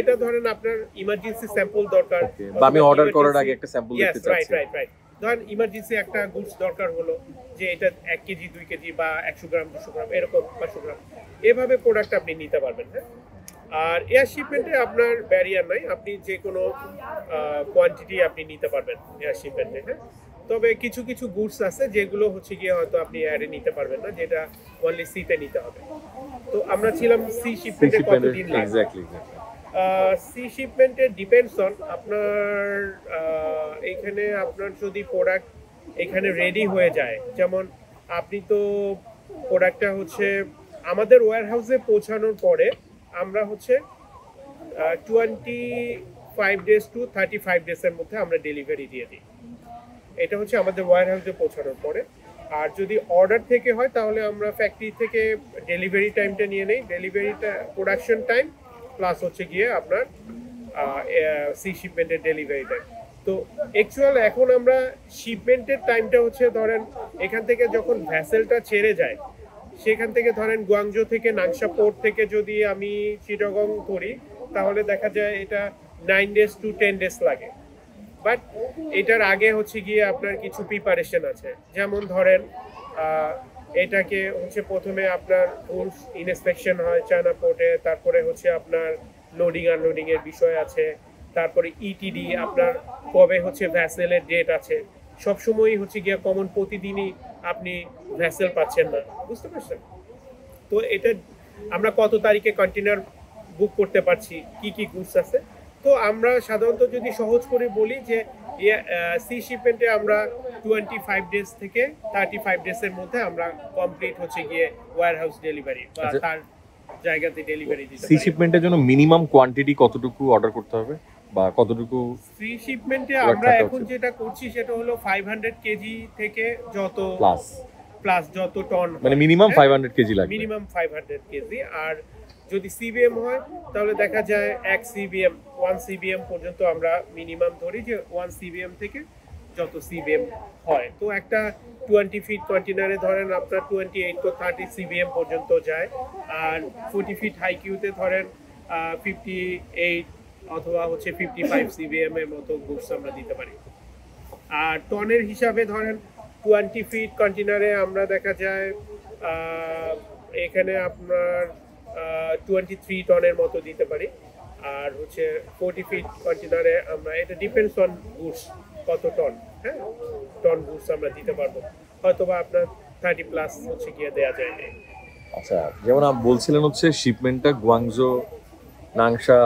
S1: এটা ধরেন আপনার ইমার্জেন্সি স্যাম্পল দরকার,
S2: Okay, বা আমি অর্ডার করার আগে একটা স্যাম্পল দেখতে চাচ্ছি।
S1: রাইট ধরেন ইমার্জেন্সি একটা গুডস দরকার হলো যে এটা 1 কেজি 2 কেজি বা 100 গ্রাম 200 গ্রাম এরকম 500 গ্রাম, এভাবে প্রোডাক্ট আপনি নিতে পারবেন। হ্যাঁ, আর এয়ার শিপমেন্টে আপনার ব্যারিয়ার নাই, আপনি যে কোনো কোয়ান্টিটি আপনি নিতে পারবেন এয়ার শিপমেন্টে। হ্যাঁ, তবে কিছু কিছু গুডস আছে যেগুলো হচ্ছে গিয়ে হয়তো আপনি এয়ারে নিতে পারবেন না, যেটা অনলি সিতে নিতে হবে। তো আমরা ছিলাম সি শিপমেন্টে কতদিন লাগবে?
S2: এক্স্যাক্টলি।
S1: সি শিপমেন্টে ডিপেন্ডস অন আপনার এখানে আপনার যদি প্রোডাক্ট এখানে রেডি হয়ে যায়, যেমন আপনি তো প্রোডাক্টটা হচ্ছে আমাদের ওয়্যারহাউসে পৌঁছানোর পরে আমরা হচ্ছে 25 ডেজ টু 35 ডেজের মধ্যে আমরা ডেলিভারি দিয়ে দিই। এটা হচ্ছে আমাদের ওয়্যারহাউসে পৌঁছানোর পরে। আর যদি অর্ডার থেকে হয় তাহলে আমরা ফ্যাক্টরি থেকে ডেলিভারি টাইমটা নিয়ে নেই, ডেলিভারিটা প্রোডাকশন টাইম প্লাস হচ্ছে গিয়ে আপনার সি শিপমেন্টের ডেলিভারি টাইম। তো অ্যাকচুয়াল এখন আমরা শিপমেন্টের টাইমটা হচ্ছে ধরেন এখান থেকে যখন ভ্যাসেলটা ছেড়ে যায়, সেখান থেকে ধরেন গুয়াংজো থেকে নাংশা পোর্ট থেকে যদি আমি চিটাগং করি তাহলে দেখা যায় এটা 9 ডেজ টু 10 ডেজ লাগে। বাট এটার আগে হচ্ছে গিয়ে আপনার কিছু প্রিপারেশন আছে, যেমন ধরেন এটাকে হচ্ছে প্রথমে আপনার রুলস ইনস্পেকশন হয় চায়না পোর্টে, তারপরে হচ্ছে আপনার লোডিং আনলোডিং এর বিষয় আছে, তারপরে ইটিডি আপনার কবে হচ্ছে ভ্যাসেলের ডেট আছে। সবসময়ই হচ্ছে গিয়ে কমন প্রতিদিনই আপনি ভ্যাসেল পাচ্ছেন না, বুঝতে পারছেন? তো এটা আমরা কত তারিখে কন্টেনার বুক করতে পারছি, কি কি গুডস আছে। তো আমরা সাধারণত যদি সহজ করে বলি যে সি শিপমেন্টে আমরা 25 ডেজ থেকে 35 ডেজের মধ্যে আমরা কমপ্লিট হচ্ছে গিয়ে ওয়্যারহাউস ডেলিভারি বা
S2: আচ্ছা।
S1: তার জায়গাতে ডেলিভারি দিতে
S2: সি
S1: পারি।
S2: শিপমেন্টের জন্য মিনিমাম কোয়ান্টিটি কতটুকু অর্ডার করতে হবে বা কতটুকু?
S1: সি শিপমেন্টে
S2: Product
S1: আমরা
S2: থাকা
S1: এখন
S2: উচিত।
S1: যেটা করছি সেটা হলো 500 কেজি থেকে যত
S2: প্লাস
S1: যত টন,
S2: মানে মিনিমাম 500 কেজি লাগবে।
S1: Minimum 500 KG. আর যদি সিবিএম হয় তাহলে দেখা যায় 1 সিবিএম 1 সিবিএম পর্যন্ত আমরা মিনিমাম ধরি, যে 1 সিবিএম থেকে যত সিবিএম হয়। তো একটা 20 ফিট কন্টেনারে ধরেন আপনার 28 to 30 সিবিএম পর্যন্ত যায়, আর 40 ফিট হাই কিউতে ধরেন 58 অথবা হচ্ছে 55 সিবিএম এর মতো গুডস আমরা দিতে পারি। আর টনের হিসাবে ধরেন 20 ফিট কন্টেনারে আমরা দেখা যায় এখানে আপনার 23 টনের মতো দিতে পারি। আর হচ্ছে 40 ফিট কন্টেনারে আমরা, এটা ডিপেন্ডস অন গুডস কত টন, হ্যাঁ টন গুডস আমরা দিতে পারবো, হয়তোবা আপনার 30 প্লাস হচ্ছে গিয়ে দেওয়া যায়।
S2: আচ্ছা, যেমন আপনি বলছিলেন হচ্ছে শিপমেন্টটা গুয়াংজো নাংশা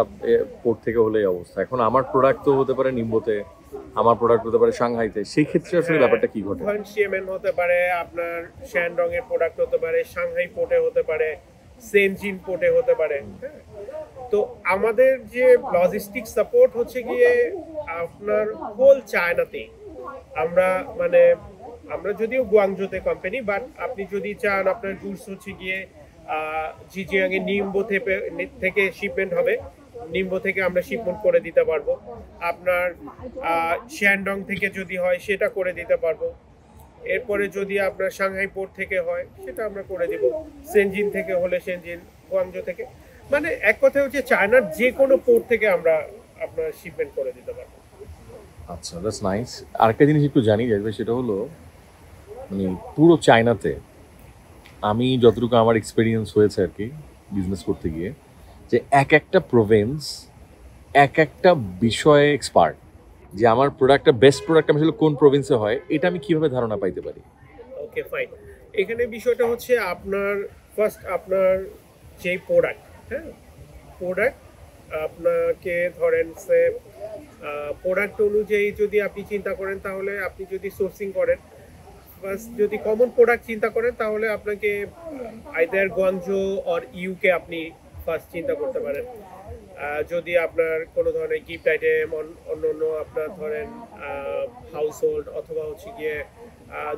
S2: পোর্ট থেকে হলে এই অবস্থা। এখন আমার প্রোডাক্ট তো হতে পারে নিম্বোতে, আমার প্রোডাক্ট হতে পারে সাংহাইতে, সেই ক্ষেত্রে আসলে ব্যাপারটা কি ঘটে?
S1: ধরেন সিএমএন হতে পারে, আপনার শ্যানডং এর প্রোডাক্ট হতে পারে, সাংহাই পোর্টে হতে পারে, সেনজিন পোর্টে হতে পারে। হ্যাঁ, তো আমাদের যে লজিস্টিক সাপোর্ট হচ্ছে গিয়ে আপনার হোল চায়নাতেই। আমরা মানে আমরা যদিও গুয়াংজোতে কোম্পানি, বাট আপনি যদি চান আপনার গুডস হচ্ছে গিয়ে জিজিয়াং এর নিম্বো থেকে শিপমেন্ট হবে, নিম্বো থেকে আমরা শিপমেন্ট করে দিতে পারবো। আপনার শ্যানডং থেকে যদি হয় সেটা করে দিতে পারবো। এরপরে যদি আপনার সাংহাই পোর্ট থেকে হয় সেটা আমরা করে দিব, সেনজিন থেকে হলে সেনজিন, গুয়াংজো থেকে, মানে এক কথায় হচ্ছে চায়নার যে কোনো পোর্ট থেকে আমরা আপনার শিপমেন্ট করে দিতে পারবো।
S2: আচ্ছা, দ্যাটস নাইস। আরেকটা জিনিস একটু জানি যাবে, সেটা হলো মানে পুরো চায়নাতে আমি যতটুকু আমার এক্সপিরিয়েন্স হয়েছে আর কি বিজনেস করতে গিয়ে, যে এক একটা প্রভিন্স এক একটা বিষয়ে এক্সপার্ট। যে আমার প্রোডাক্টটা বেস্ট প্রোডাক্ট আমি আসলে কোন প্রভিন্সে হয় এটা আমি কিভাবে ধারণা পাইতে পারি?
S1: ওকে ফাইন, এখানে বিষয়টা হচ্ছে আপনার ফার্স্ট আপনার যেই প্রোডাক্ট, হ্যাঁ প্রোডাক্ট আপনাকে ধরেন সে প্রোডাক্ট অনুযায়ী যদি আপনি চিন্তা করেন, তাহলে আপনি যদি সোর্সিং করেন, ফার্স্ট যদি কমন প্রোডাক্ট চিন্তা করেন তাহলে আপনাকে আইদার গুয়াংজো অর ইউকে আপনি ফার্স্ট চিন্তা করতে পারেন। যদি আপনার কোনো ধরনের গিফট আইটেম, অন্য আপনার ধরেন হাউস হোল্ড অথবা হচ্ছে গিয়ে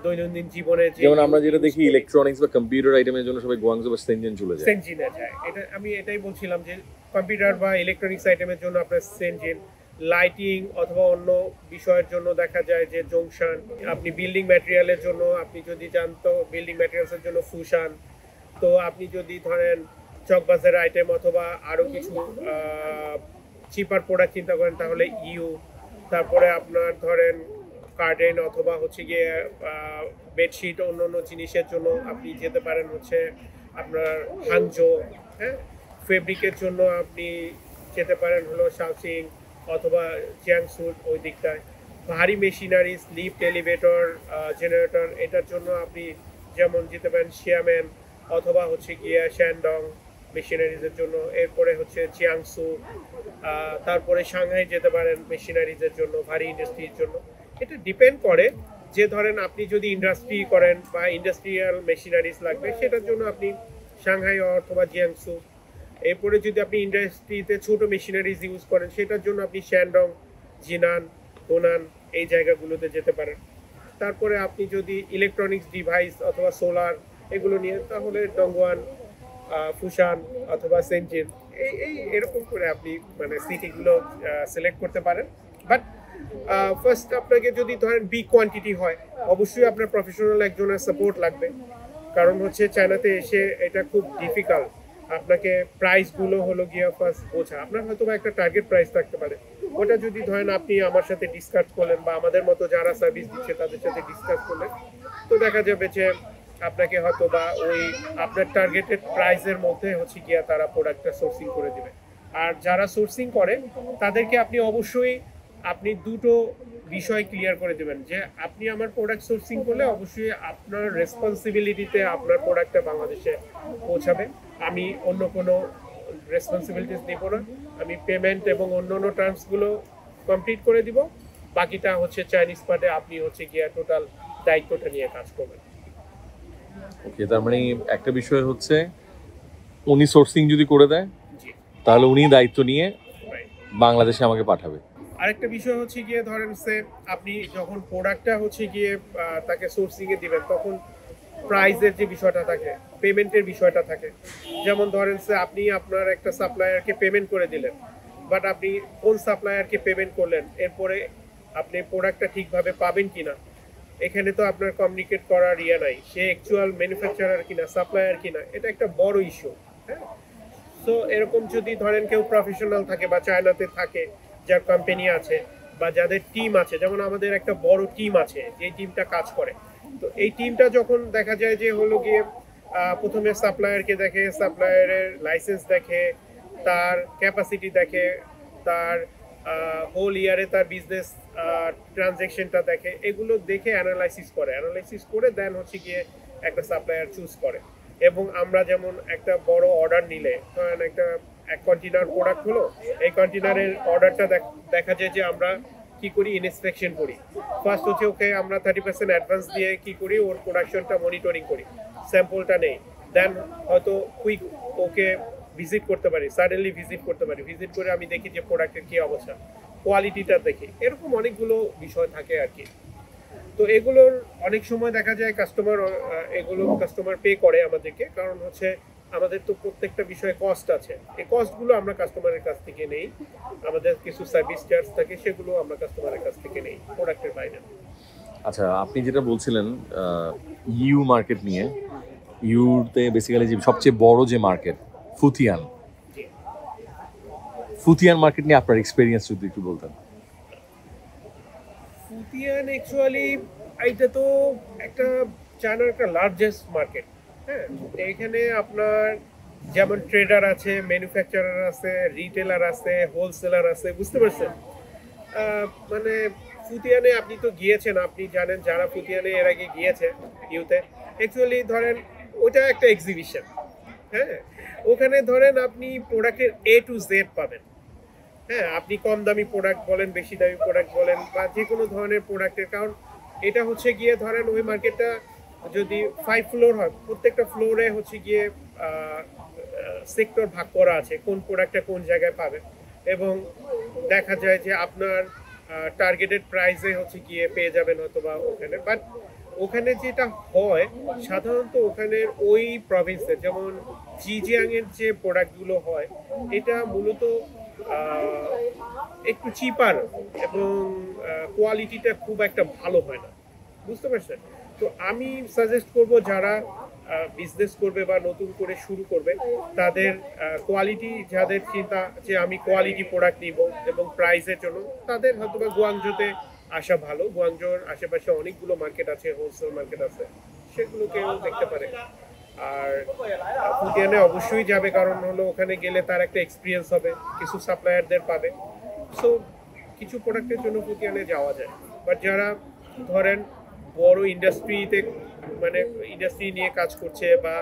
S1: দৈনন্দিন জীবনে
S2: যেমন আমরা যেটা দেখি ইলেকট্রনিক্স বা কম্পিউটার আইটেমের জন্য সবাই গুয়াংজো বা সেনজেন চলে যায়।
S1: সেনজিনে যায়, আমি এটাই বলছিলাম যে কম্পিউটার বা ইলেকট্রনিক্স আইটেমের জন্য আপনার সেনজিন, লাইটিং অথবা অন্য বিষয়ের জন্য দেখা যায় যে জংশন, আপনি বিল্ডিং ম্যাটেরিয়ালের জন্য আপনি যদি যান তো বিল্ডিং ম্যাটেরিয়ালসের জন্য ফুশান, তো আপনি যদি ধরেন চকবাজারের আইটেম অথবা আরও কিছু চিপার প্রোডাক্ট চিন্তা করেন তাহলে ইউ, তারপরে আপনার ধরেন কার্টেন অথবা হচ্ছে গিয়ে বেডশিট অন্য জিনিসের জন্য আপনি যেতে পারেন হচ্ছে আপনার হাংজো। হ্যাঁ, ফেব্রিকের জন্য আপনি যেতে পারেন হলো শাওসিং অথবা জিয়াংসু ওই দিকটায়। ভারী মেশিনারিজ, লিফট, এলিভেটর, জেনারেটর, এটার জন্য আপনি যেমন যেতে পারেন শিয়ামেন অথবা হচ্ছে গিয়ে শ্যানডং মেশিনারিজের জন্য। এরপরে হচ্ছে জিয়াংসু, তারপরে সাংহাই যেতে পারেন মেশিনারিজের জন্য, ভারী ইন্ডাস্ট্রির জন্য। এটা ডিপেন্ড করে যে ধরেন আপনি যদি ইন্ডাস্ট্রি করেন বা ইন্ডাস্ট্রিয়াল মেশিনারিজ লাগবে সেটার জন্য আপনি সাংহাই অথবা জিয়াংসু। এরপরে যদি আপনি ইন্ডাস্ট্রিতে ছোট মেশিনারিজ ইউজ করেন সেটার জন্য আপনি শ্যানডং, জিনান, হোনান এই জায়গাগুলোতে যেতে পারেন। তারপরে আপনি যদি ইলেকট্রনিক্স ডিভাইস অথবা সোলার এগুলো নিয়ে তাহলে ডংওয়ান, ফুশান অথবা সেনজিন, এই এরকম করে আপনি মানে সিটিগুলো সিলেক্ট করতে পারেন। বাট ফার্স্ট আপনাকে যদি ধরেন বিগ কোয়ান্টিটি হয় অবশ্যই আপনার প্রফেশনাল একজনের সাপোর্ট লাগবে, কারণ হচ্ছে চায়নাতে এসে এটা খুব ডিফিকাল্ট। আপনাকে প্রাইসগুলো হলো গিয়ে ফার্স্ট বোঝা, আপনার হয়তো বা একটা টার্গেট প্রাইস থাকতে পারে, ওটা যদি ধরেন আপনি আমার সাথে ডিসকাস করলেন বা আমাদের মতো যারা সার্ভিস দিচ্ছে তাদের সাথে ডিসকাস করলেন, তো দেখা যাবে যে আপনাকে হয়তো বা ওই আপনার টার্গেটেড প্রাইসের মধ্যে হচ্ছে গিয়া তারা প্রোডাক্টটা সোর্সিং করে দেবে। আর যারা সোর্সিং করে তাদেরকে আপনি অবশ্যই আপনি দুটো বিষয় ক্লিয়ার করে দেবেন যে আপনি আমার প্রোডাক্ট সোর্সিং করলে অবশ্যই আপনার রেসপন্সিবিলিটিতে আপনার প্রোডাক্টটা বাংলাদেশে পৌঁছাবে, আমি অন্য কোনো রেসপন্সিবিলিটিস নেব না, আমি পেমেন্ট এবং অন্য টার্মসগুলো কমপ্লিট করে দিব, বাকিটা হচ্ছে চাইনিজ পার্টে আপনি হচ্ছে গিয়া টোটাল দায়িত্বটা নিয়ে কাজ করবেন।
S2: ওকে, তার মানে একটা বিষয় হচ্ছে উনি সোর্সিং যদি করে দেয় তাহলে উনি দায়িত্ব নিয়ে বাংলাদেশে আমাকে পাঠাবে।
S1: আরেকটা বিষয় হচ্ছে গিয়ে ধরেন সে আপনি যখন প্রোডাক্টটা হচ্ছে গিয়ে তাকে সোর্সিংয়ে দিবেন তখন প্রাইসের যে বিষয়টা থাকে, পেমেন্টের বিষয়টা থাকে। যেমন ধরেন সে আপনি আপনার একটা সাপ্লায়ারকে পেমেন্ট করে দিলেন, বাট আপনি কোন সাপ্লায়ারকে পেমেন্ট করলেন, এরপরে আপনি প্রোডাক্টটা ঠিকভাবে পাবেন কিনা, এখানে তো আপনার কমিউনিকেট করার ইয়ে নাই, সে অ্যাকচুয়াল ম্যানুফ্যাকচারার কিনা সাপ্লায়ার কিনা, এটা একটা বড় ইস্যু। হ্যাঁ, সো এরকম যদি ধরেন কেউ প্রফেশনাল থাকে বা চায়নাতে থাকে যার কোম্পানি আছে বা যাদের টিম আছে, যেমন আমাদের একটা বড় টিম আছে যে টিমটা কাজ করে, তো এই টিমটা যখন দেখা যায় যে হলো গিয়ে প্রথমে সাপ্লায়ারকে দেখে, সাপ্লায়ারের লাইসেন্স দেখে, তার ক্যাপাসিটি দেখে, তার হোল ইয়ারে তার বিজনেস ট্রানজ্যাকশনটা দেখে, এগুলো দেখে অ্যানালাইসিস করে দেন হচ্ছে গিয়ে একটা সাপ্লায়ার চুজ করে। এবং আমরা যেমন একটা বড় অর্ডার নিলে ধরেন এক কন্টেনার প্রোডাক্ট হলো, এই কন্টেনারের অর্ডারটা দেখা যায় যে আমরা কি করি, ইনস্পেকশন করি। ফার্স্ট হচ্ছে ওকে আমরা 30% অ্যাডভান্স দিয়ে কি করি, ওর প্রোডাকশনটা মনিটরিং করি, স্যাম্পলটা নেই, দেন হয়তো কুইক ওকে ভিজিট করতে পারি, সাডেনলি ভিজিট করতে পারি, ভিজিট করে আমি দেখি যে প্রোডাক্টের কী অবস্থা, কোয়ালিটিটা দেখি, এরকম অনেকগুলো বিষয় থাকে আর কি। তো এগুলোর অনেক সময় দেখা যায় কাস্টমার পে করে আমাদেরকে, কারণ হচ্ছে আমাদের তো প্রত্যেকটা বিষয়ে কস্ট আছে, এই কস্টগুলো আমরা কাস্টমারের কাছ থেকে নেই, আমাদের কিছু সার্ভিস চার্জ থাকে সেগুলো আমরা কাস্টমারের কাছ থেকে নেই প্রোডাক্টের বাইরে।
S2: আচ্ছা, আপনি যেটা বলছিলেন ইউ মার্কেট নিয়ে, ইউতে বেসিক্যালি যে সবচেয়ে বড় যে মার্কেট ফুতিয়ান মার্কেট নিয়ে আপনার এক্সপেরিয়েন্স যদি একটু বলতেন।
S1: ফুতিয়ান অ্যাকচুয়ালি এটা তো একটা চায়নার একটা লার্জেস্ট মার্কেট। হ্যাঁ, এখানে আপনার যেমন ট্রেডার আছে, ম্যানুফ্যাকচারার আছে, রিটেলার আছে, হোলসেলার আছে, বুঝতে পারছেন? মানে ফুতিয়ানে আপনি তো গিয়েছেন, আপনি জানেন যারা ফুতিয়ানে এর আগে গিয়েছে ইউতে, অ্যাকচুয়ালি ধরেন ওটা একটা এক্সিবিশন। হ্যাঁ, ওখানে ধরেন আপনি প্রোডাক্টের A to Z পাবেন। হ্যাঁ, আপনি কম দামি প্রোডাক্ট বলেন, বেশি দামি প্রোডাক্ট বলেন, বা যে কোনো ধরনের প্রোডাক্টের, কারণ এটা হচ্ছে গিয়ে ধরেন ওই মার্কেটটা যদি 5 ফ্লোর হয়, প্রত্যেকটা ফ্লোরে হচ্ছে গিয়ে সেক্টর ভাগ করা আছে, কোন প্রোডাক্টটা কোন জায়গায় পাবে, এবং দেখা যায় যে আপনার টার্গেটেড প্রাইসে হচ্ছে গিয়ে পেয়ে যাবেন হয়তো বা ওখানে। বাট ওখানে যেটা হয় সাধারণত ওখানের ওই প্রভিন্সে, যেমন জিজিয়াং এর যে প্রোডাক্টগুলো হয় এটা মূলত একটু চিপার এবং কোয়ালিটিটা খুব একটা ভালো হয় না, বুঝতে পারছেন? তো আমি সাজেস্ট করব যারা বিজনেস করবে বা নতুন করে শুরু করবে তাদের কোয়ালিটি, যাদের চিন্তা যে আমি কোয়ালিটি প্রোডাক্ট নিব এবং প্রাইসের জন্য, তাদের হয়তো বা গুয়াংজোতে আসা ভালো। গুয়াংজোর আশেপাশে অনেকগুলো মার্কেট আছে, হোলসেল মার্কেট আছে, সেগুলোকেও দেখতে পারে। আর ফুটিয়ানে অবশ্যই যাবে, কারণ হলো ওখানে গেলে তার একটা এক্সপিরিয়েন্স হবে, কিছু সাপ্লায়ারদের পাবে। সো কিছু প্রোডাক্টের জন্য ফুটিয়ানে যাওয়া যায়। বাট যারা ধরেন বড় ইন্ডাস্ট্রিতে, মানে ইন্ডাস্ট্রি নিয়ে কাজ করছে বা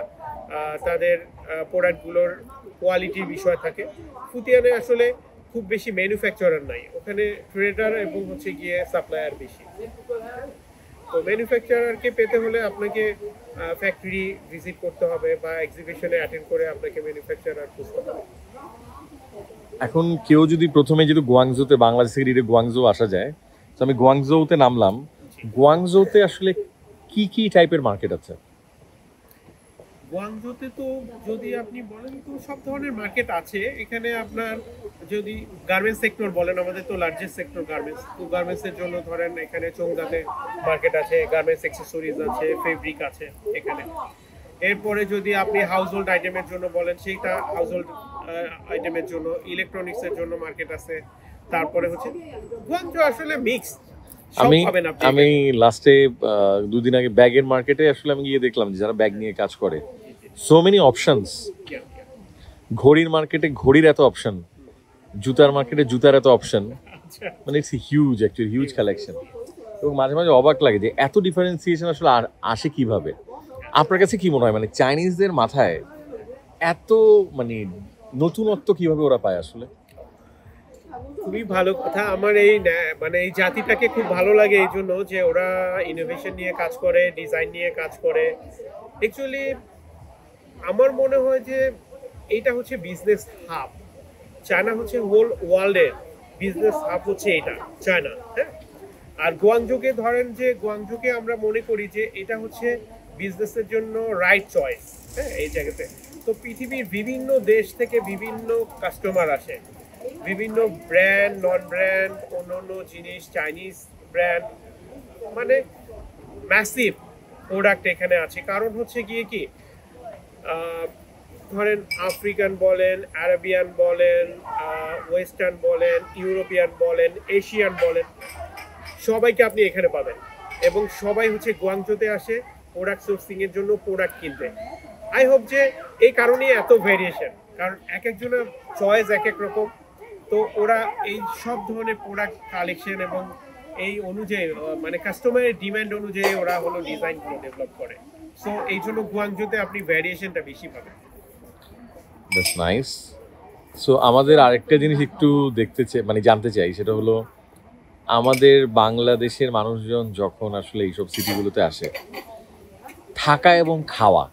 S1: তাদের প্রোডাক্টগুলোর কোয়ালিটির বিষয় থাকে, ফুটিয়ানে আসলে খুব বেশি ম্যানুফ্যাকচারার নাই, ওখানে ট্রেডার এবং হচ্ছে গিয়ে সাপ্লায়ার বেশি। তো ম্যানুফ্যাকচারারকে পেতে হলে আপনাকে ফ্যাক্টরি ভিজিট করতে হবে বা এক্সিবিশনে অ্যাটেন্ড করে আপনাকে ম্যানুফ্যাকচারার খুঁজতে হবে।
S2: এখন কেউ যদি প্রথমে যদি গুয়াংজোতে, বাংলাদেশ থেকে ডিরেক্ট গুয়াংজো আসা যায়, তো আমি গুয়াংজোতে নামলাম, গুয়াংজোতে আসলে কি কি টাইপের মার্কেট আছে?
S1: গুয়াংজোতে তো যদি আপনি বলেন তো সব ধরনের মার্কেট আছে এখানে। আপনার যদি গার্মেন্টস সেক্টর বলেন, আমাদের তো লার্জেস্ট সেক্টর গার্মেন্টস, তো গার্মেন্টসের জন্য ধরেন এখানে চৌগাতে মার্কেট আছে, গার্মেন্টস অ্যাক্সেসরিজ আছে, ফেব্রিক আছে এখানে। এরপরে যদি আপনি হাউস হোল্ড আইটেমের জন্য বলেন, সেইটা হাউস হোল্ড আইটেমের জন্য, ইলেকট্রনিক্সের জন্য মার্কেট আছে। তারপরে হচ্ছে গুয়াংজো আসলে মিক্স,
S2: আমি আমি লাস্টে 2 দিন আগে ব্যাগের মার্কেটে আসলে আমি গিয়ে দেখলাম যে যারা ব্যাগ নিয়ে কাজ করে, সো মেনি অপশনস। ঘড়ির মার্কেটে ঘড়ির এত অপশন, জুতার মার্কেটে জুতার এত অপশন, মানে it's huge, actually huge collection. এবং মাঝে মাঝে অবাক লাগে যে এত ডিফারেন্সিয়েশন আসলে আর আসে কিভাবে। আপনার কাছে কি মনে হয়, মানে চাইনিজদের মাথায় এত মানে নতুনত্ব কিভাবে ওরা পায় আসলে?
S1: খুবই ভালো কথা। আমার এই মানে এই জাতিটাকে খুব ভালো লাগে এই জন্য যে ওরা ইনোভেশন নিয়ে কাজ করে, ডিজাইন নিয়ে কাজ করে। অ্যাকচুয়ালি আমার মনে হয় যে এইটা হচ্ছে বিজনেস হাব। চায়না হচ্ছে হোল ওয়ার্ল্ডের বিজনেস হাব, হচ্ছে এটা চায়না, হ্যাঁ। আর গুয়াংজোকে ধরেন, যে গুয়াংজোকে আমরা মনে করি যে এটা হচ্ছে বিজনেসের জন্য রাইট চয়েস, হ্যাঁ, এই জায়গাতে। তো পৃথিবীর বিভিন্ন দেশ থেকে বিভিন্ন কাস্টমার আসে, বিভিন্ন ব্র্যান্ড, নন ব্র্যান্ড, অন্য অন্য জিনিস, চাইনিজ ব্র্যান্ড, মানে ম্যাসিভ প্রোডাক্ট এখানে আছে। কারণ হচ্ছে গিয়ে কি, ধরেন আফ্রিকান বলেন, আরাবিয়ান বলেন, ওয়েস্টার্ন বলেন, ইউরোপিয়ান বলেন, এশিয়ান বলেন, সবাইকে আপনি এখানে পাবেন। এবং সবাই হচ্ছে গুয়াংজোতে আসে প্রোডাক্ট সোর্সিং এর জন্য, প্রোডাক্ট কিনতে। আই হোপ যে এই কারণেই এত ভেরিয়েশন, কারণ এক একজনের চয়েস এক এক রকম। তো ওরা এই সব ধরনের প্রোডাক্ট কালেকশন এবং এই অনুযায়ী, মানে কাস্টমারের ডিমান্ড অনুযায়ী ওরা হলো ডিজাইনগুলো ডেভেলপ করে। সো এই জন্য গুয়াংজোতে আপনি ভ্যারিয়েশনটা বেশি পাবেন।
S2: That's nice. সো আমাদের আরেকটা জিনিস একটু দেখতে চাই, মানে জানতে চাই, সেটা হলো আমাদের বাংলাদেশের মানুষজন যখন আসলে এইসব সিটিগুলোতে আসে, থাকা এবং খাওয়া,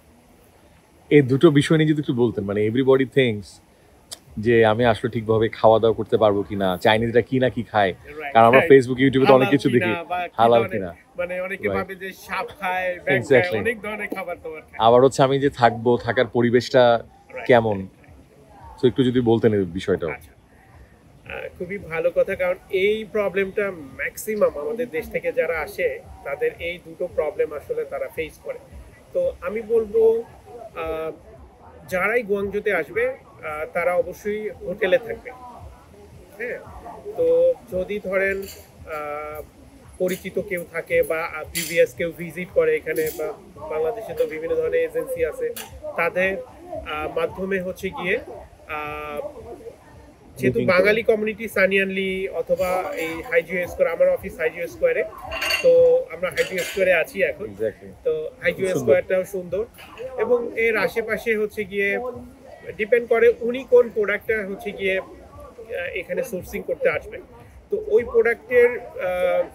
S2: এই দুটো বিষয় নিয়ে যদি একটু বলতেন। মানে এভরিবডি থিংকস যে আমি আসলে ঠিকভাবে খাওয়া দাওয়া করতে পারবো কিনা, চাইনিজরা কি না কি খায়, কারণ আমরা ফেসবুক ইউটিউবে তো অনেক কিছু দেখি, হালাল কিনা,
S1: মানে অনেকে ভাবে যে সাপ খায়, ব্যাঙ খায়, অনেক ধরনের খাবার দাবার খায়।
S2: আবার হচ্ছে আমি যে থাকবো, থাকার পরিবেশটা কেমন, তো একটু যদি বলতেন এই বিষয়টা।
S1: খুবই ভালো কথা, কারণ এই প্রবলেমটা ম্যাক্সিমাম আমাদের দেশ থেকে যারা আসে তাদের এই দুটো প্রবলেম আসলে তারা ফেস করে। তো আমি বলবো যারাই গুয়াংজোতে আসবে তারা অবশ্যই হোটেলে থাকবে, হ্যাঁ। তো যদি ধরেন পরিচিত কেউ থাকে বা প্রিভিয়াস কেউ ভিজিট করে এখানে, বা বাংলাদেশে তো বিভিন্ন ধরনের এজেন্সি আছে, তাদের মাধ্যমে হচ্ছে গিয়ে, যেহেতু বাঙালি কমিউনিটি সানিয়ানলি অথবা এই হাইজিও স্কোয়ার, আমার অফিস হাইজিও স্কোয়ারে, তো আমরা হাইজিও স্কোয়ারে আছি এখন। তো হাইজিও স্কোয়ারটাও সুন্দর, এবং এর আশেপাশে হচ্ছে গিয়ে ডিপেন্ড করে উনি কোন প্রোডাক্টটা হচ্ছে গিয়ে এখানে সোর্সিং করতে আসবেন। তো ওই প্রোডাক্টের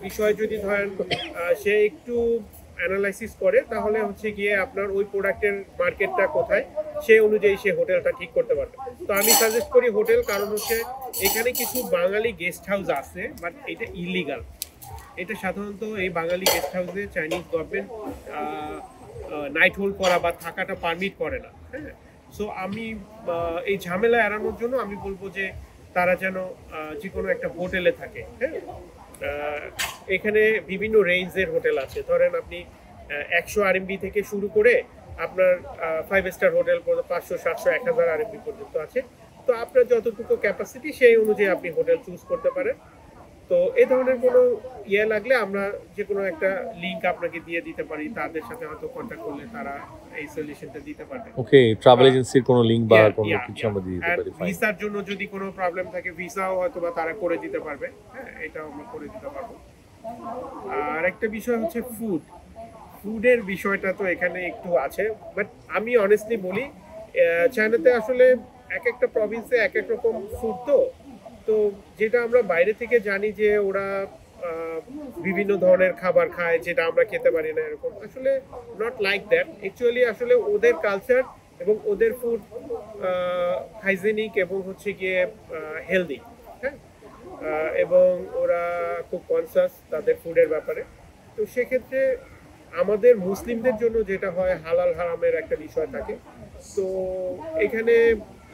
S1: বিষয় যদি ধরেন সে একটু অ্যানালাইসিস করে তাহলে হচ্ছে গিয়ে আপনার ওই প্রোডাক্টের মার্কেটটা কোথায় সেই অনুযায়ী সে হোটেলটা ঠিক করতে পারবে। তো আমি সাজেস্ট করি হোটেল, কারণ হচ্ছে এখানে কিছু বাঙালি গেস্ট হাউস আছে বাট এটা ইলিগাল। এটা সাধারণত এই বাঙালি গেস্ট হাউসে চাইনিজ গভর্নমেন্ট নাইট হোল্ড করা বা থাকাটা পারমিট করে না। হ্যাঁ, সো আমি এই ঝামেলা এড়ানোর জন্য আমি বলবো যে তারা যেন যে কোনো একটা হোটেলে থাকে। হ্যাঁ, এখানে বিভিন্ন রেঞ্জের হোটেল আছে, ধরেন আপনি 100 RMB থেকে শুরু করে আপনার 5 স্টার হোটেল 500, 700, 1000 RMB পর্যন্ত আছে। তো আপনার যতটুকু ক্যাপাসিটি সেই অনুযায়ী আপনি হোটেল চুজ করতে পারেন। তো এই ধরনের কোনো ইয়ে লাগলে আমরা যে কোনো একটা লিংক আপনাকে দিয়ে দিতে পারি, তাদের সাথে হয়তো কন্ট্যাক্ট করলে তারা এই সলিউশনটা দিতে পারবে।
S2: ওকে, ট্রাভেল এজেন্সির কোনো লিংক বা কোনো কিছু আমরা দিয়ে দিতে পারি।
S1: ভিসার জন্য যদি কোনো প্রবলেম থাকে ভিসাও হয়তো বা তারা করে দিতে পারবে। হ্যাঁ, এটাও আমরা করে দিতে পারবো। আর একটা বিষয় হচ্ছে ফুডের বিষয়টা তো এখানে একটু আছে, বাট আমি অনেস্টলি বলি চায়নাতে আসলে এক একটা প্রভিন্সে এক এক রকম ফুড। তো যেটা আমরা বাইরে থেকে জানি যে ওরা বিভিন্ন ধরনের খাবার খায় যেটা আমরা খেতে পারি না, এরকম আসলে নট লাইক দ্যাট। অ্যাকচুয়ালি আসলে ওদের কালচার এবং ওদের ফুড হাইজেনিক এবং হচ্ছে গিয়ে হেলদি। হ্যাঁ, এবং ওরা খুব কনসাস তাদের ফুডের ব্যাপারে। তো সেক্ষেত্রে আমাদের মুসলিমদের জন্য যেটা হয় হালাল হারামের একটা বিষয় থাকে। তো এখানে